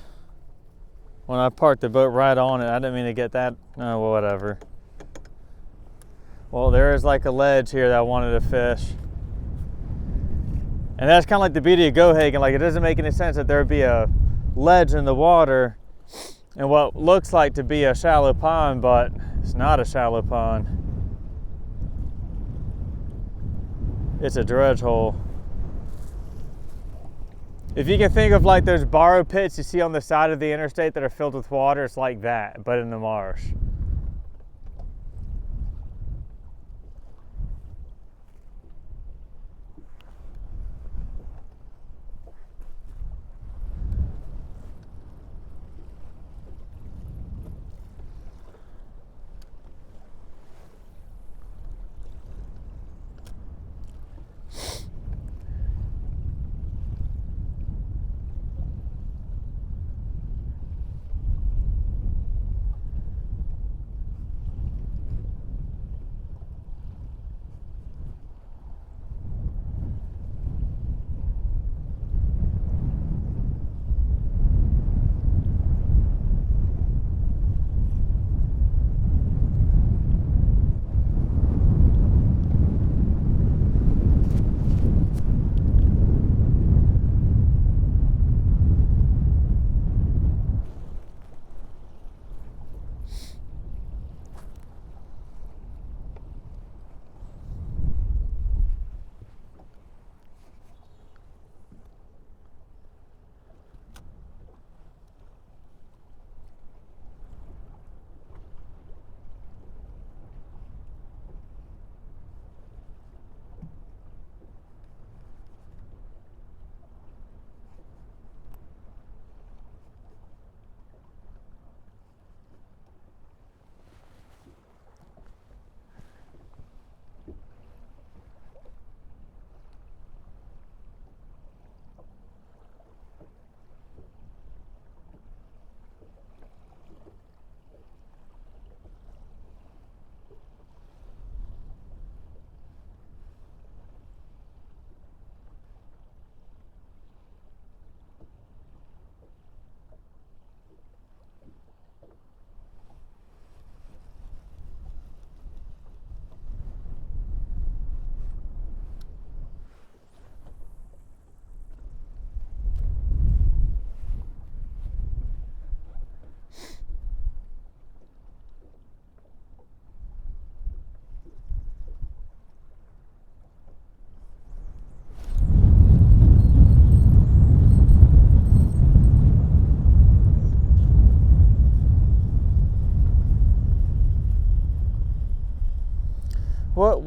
when I parked the boat right on it. I didn't mean to get that. Oh, well, whatever. Well, there is like a ledge here that I wanted to fish. And that's kind of like the beauty of Geoghegan. Like, it doesn't make any sense that there would be a ledge in the water and what looks like to be a shallow pond, but it's not a shallow pond. It's a dredge hole. If you can think of like those borrow pits you see on the side of the interstate that are filled with water, it's like that, but in the marsh.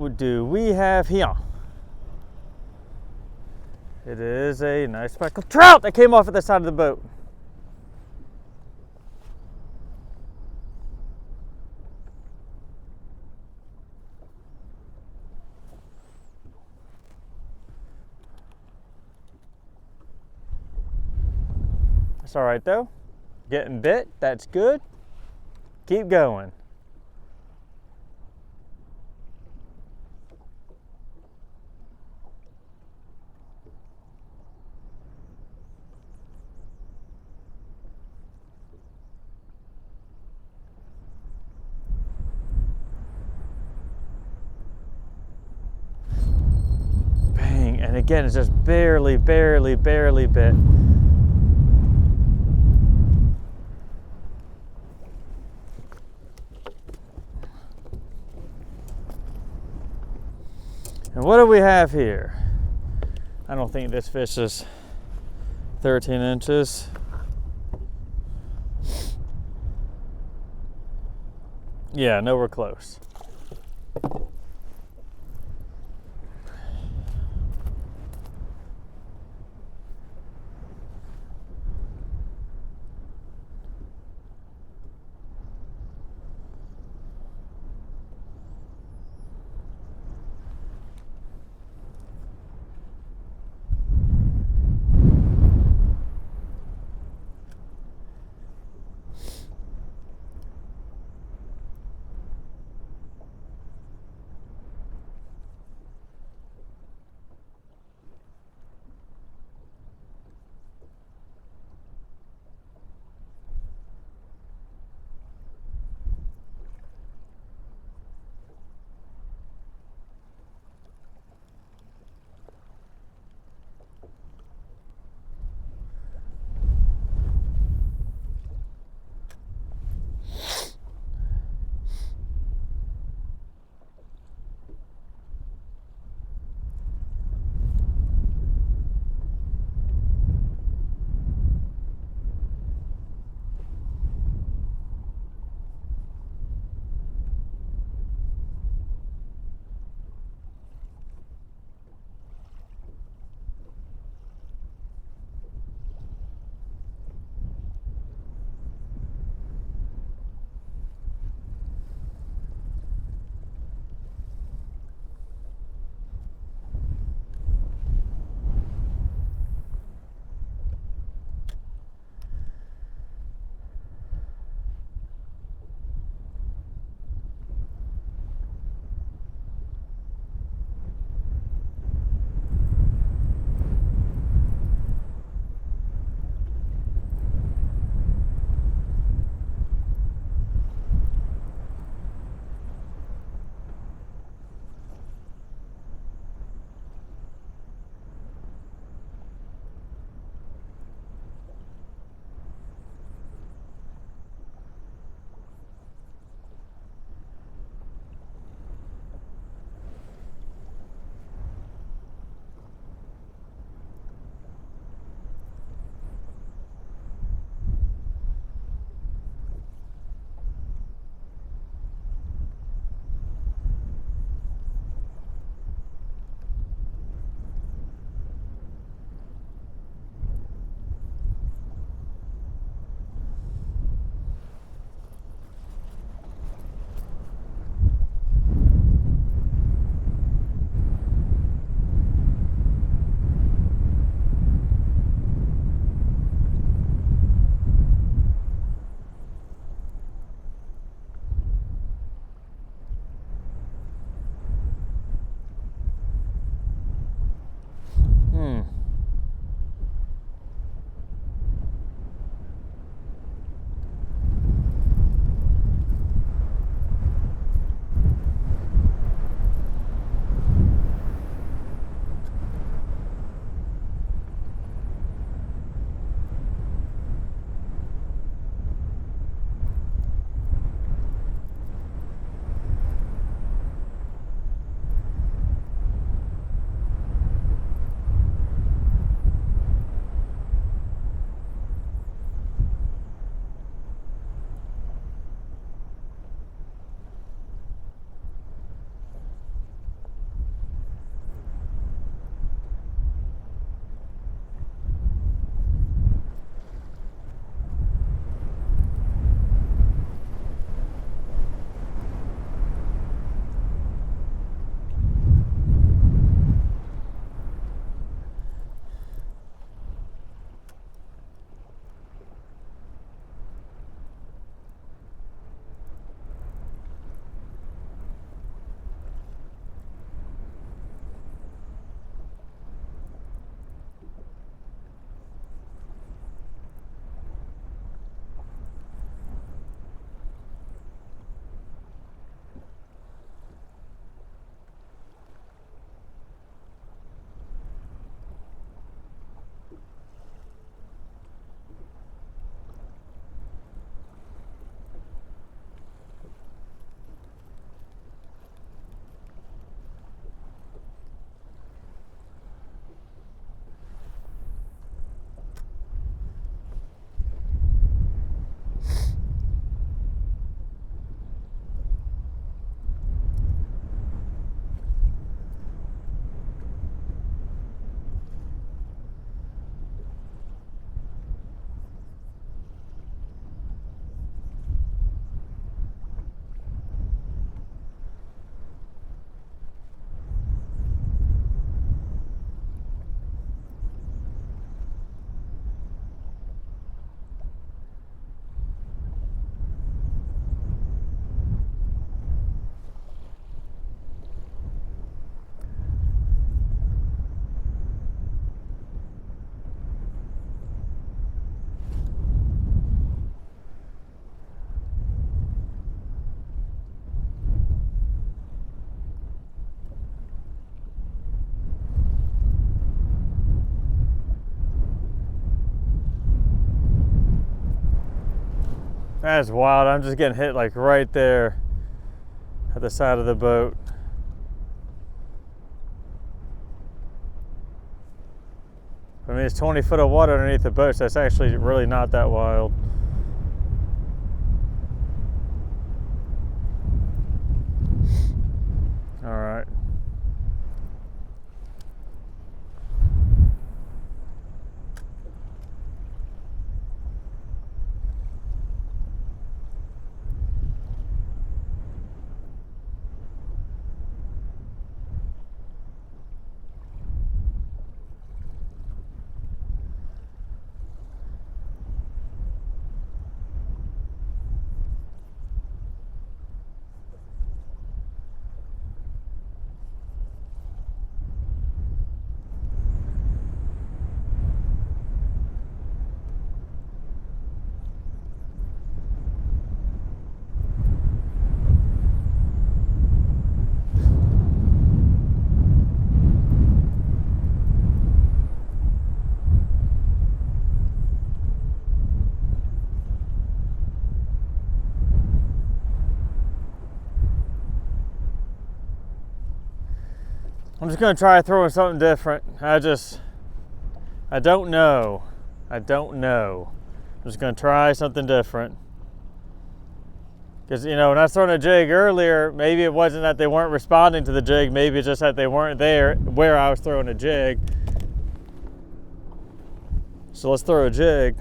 do we have here? It is a nice speckled trout that came off at the side of the boat. That's all right though. Getting bit, that's good. Keep going. Bang, and again, it's just barely bit. And what do we have here? I don't think this fish is 13 inches. Yeah, nowhere close. That's wild. I'm just getting hit like right there at the side of the boat. I mean, it's 20 foot of water underneath the boat, so that's actually really not that wild. All right. I'm just gonna try throwing something different. I don't know. I'm just gonna try something different. Because, you know, when I was throwing a jig earlier, maybe it wasn't that they weren't responding to the jig, maybe it's just that they weren't there where I was throwing a jig. So let's throw a jig.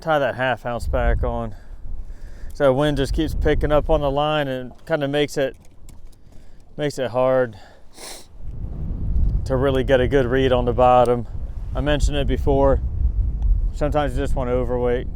Tie that 1/2 ounce back on. So wind just keeps picking up on the line and kind of makes it hard to really get a good read on the bottom. I mentioned it before. Sometimes you just want to overweight.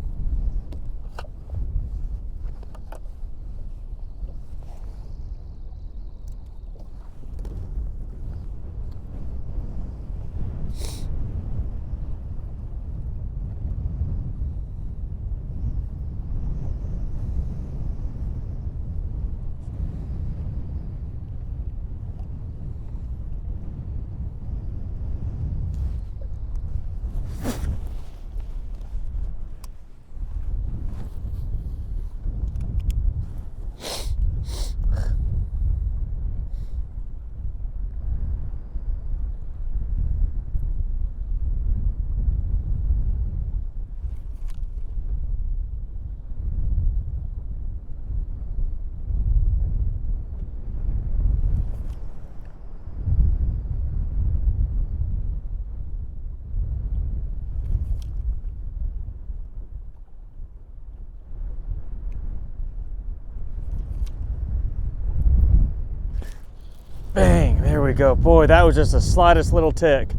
Bang, there we go. Boy, that was just the slightest little tick.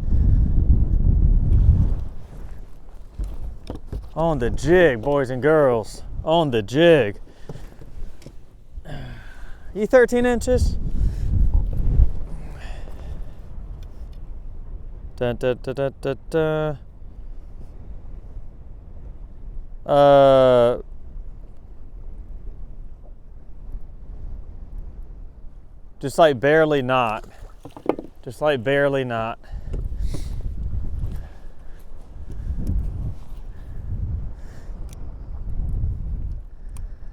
On the jig, boys and girls. On the jig. You 13 inches? Dun, dun, dun, dun, dun, dun. Just like barely not. Just like barely not.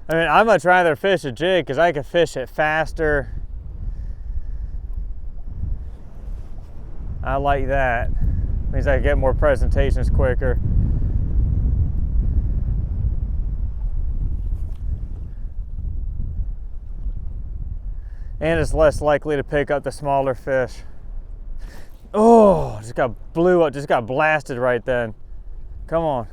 I mean, I'd much rather fish a jig because I can fish it faster. I like that. Means I can get more presentations quicker. And it's less likely to pick up the smaller fish. Oh, just got blew up, just got blasted right then. Come on.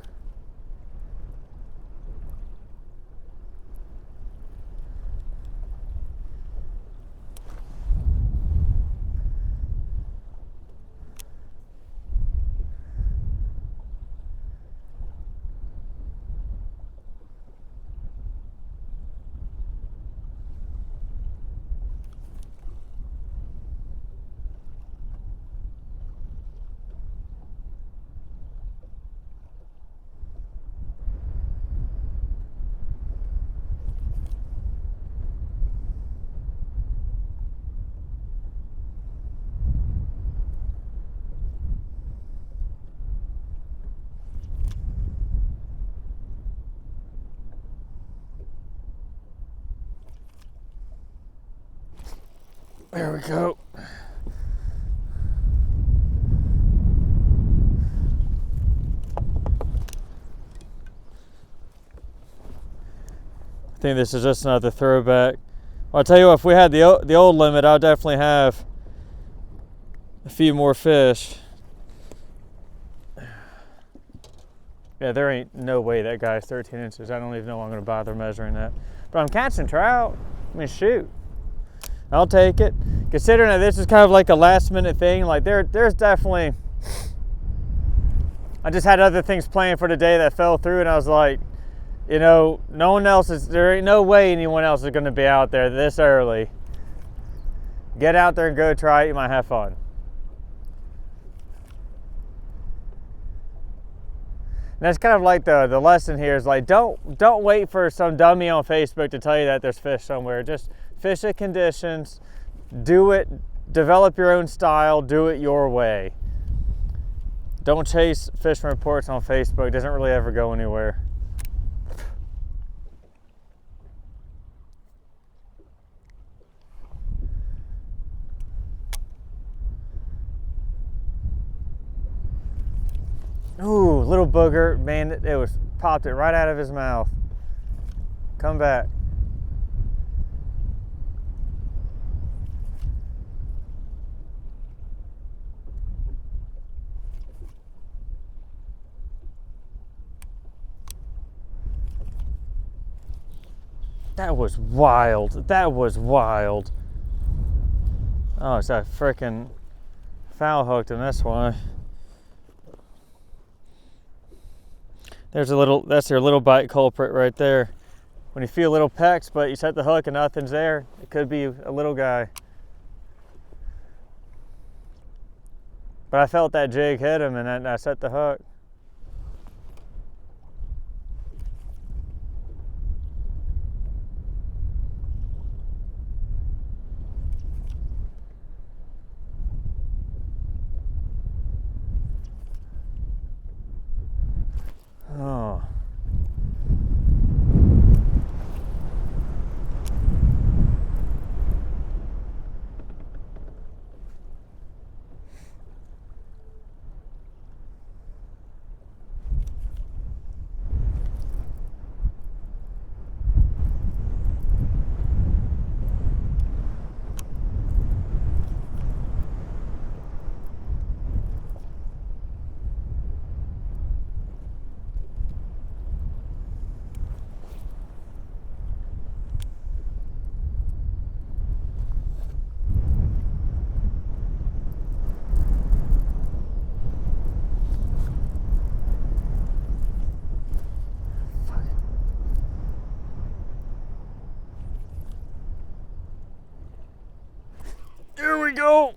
There we go. I think this is just another throwback. Well, I'll tell you what, if we had the old limit, I'll definitely have a few more fish. Yeah, there ain't no way that guy's 13 inches. I don't even know I'm going to bother measuring that. But I'm catching trout. I mean, shoot. I'll take it. Considering that this is kind of like a last minute thing, like there's definitely, I just had other things planned for the day that fell through, and I was like, you know, no one else is, there ain't no way anyone else is going to be out there this early. Get out there and go try it. You might have fun. And that's kind of like the lesson here is like, don't wait for some dummy on Facebook to tell you that there's fish somewhere. Just fish the conditions, do it, develop your own style, do it your way. Don't chase fishing reports on Facebook. It doesn't really ever go anywhere. Ooh, little booger, man, it was popped it right out of his mouth. Come back. That was wild. That was wild. Oh, it's that frickin' foul hooked in this one. There's a little, that's your little bite culprit right there. When you feel little pecks, but you set the hook and nothing's there, it could be a little guy. But I felt that jig hit him and then I set the hook. Oh. There we go.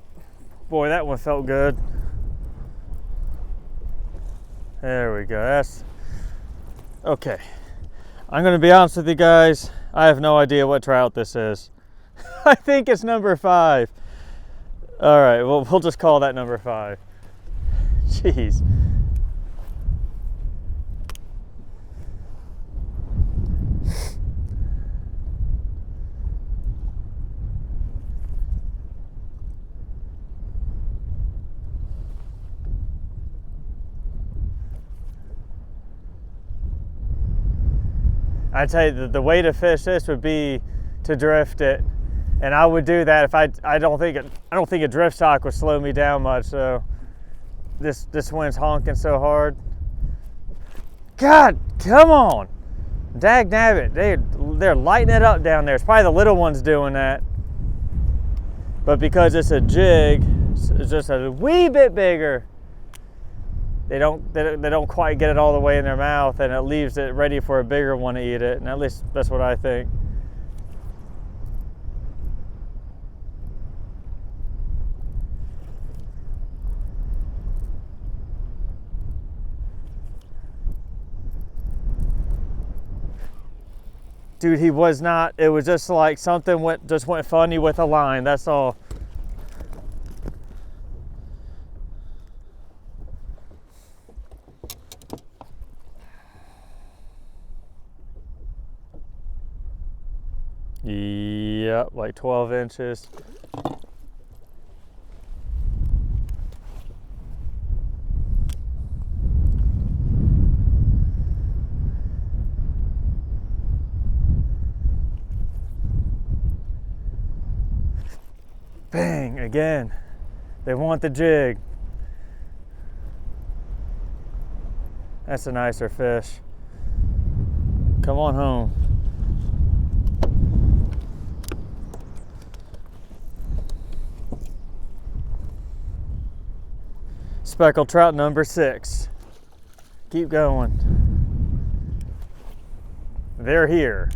Boy, that one felt good. There we go. That's okay. I'm gonna be honest with you guys. I have no idea what trout this is. I think it's number 5. All right, well, we'll just call that number 5. Jeez. I tell you, the way to fish this would be to drift it, and I would do that if I don't think a drift stock would slow me down much. So this wind's honking so hard. God, come on, dag nabbit, they're lighting it up down there. It's probably the little ones doing that, but because it's a jig, it's just a wee bit bigger. They don't quite get it all the way in their mouth, and it leaves it ready for a bigger one to eat it. And at least that's what I think. Dude, he was not. It was just like something went funny with a line. That's all. Yep, like 12 inches. Bang, again. They want the jig. That's a nicer fish. Come on home. Speckled trout number 6. Keep going. They're here.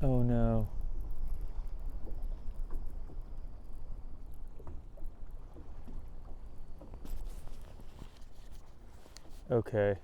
Oh no. Okay.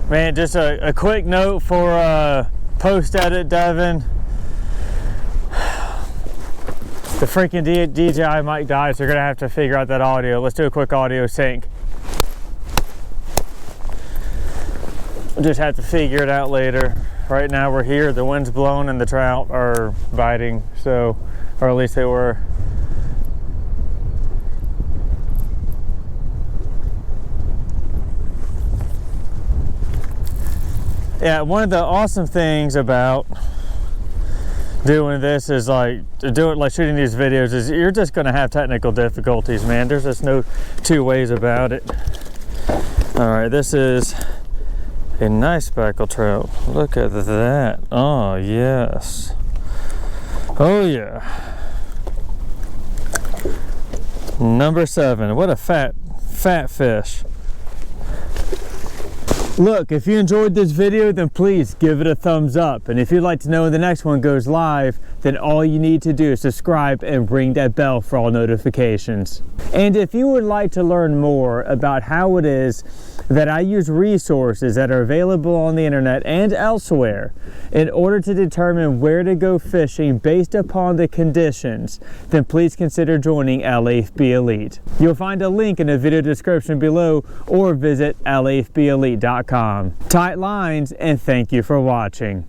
Man, just a quick note for post-edit Devin. The freaking DJI mic died, so you're gonna have to figure out that audio. Let's do a quick audio sync. We'll just have to figure it out later. Right now we're here, the wind's blowing and the trout are biting, so, or at least they were. Yeah, one of the awesome things about doing this is like shooting these videos is you're just going to have technical difficulties, man. There's just no two ways about it. All right, this is a nice speckled trout. Look at that. Oh yes. Oh yeah. Number 7. What a fat fish. Look, if you enjoyed this video, then please give it a thumbs up. And if you'd like to know when the next one goes live, then all you need to do is subscribe and ring that bell for all notifications. And if you would like to learn more about how it is that I use resources that are available on the internet and elsewhere in order to determine where to go fishing based upon the conditions, then please consider joining LAFB Elite. You'll find a link in the video description below or visit LAFBElite.com. Tight lines, and thank you for watching.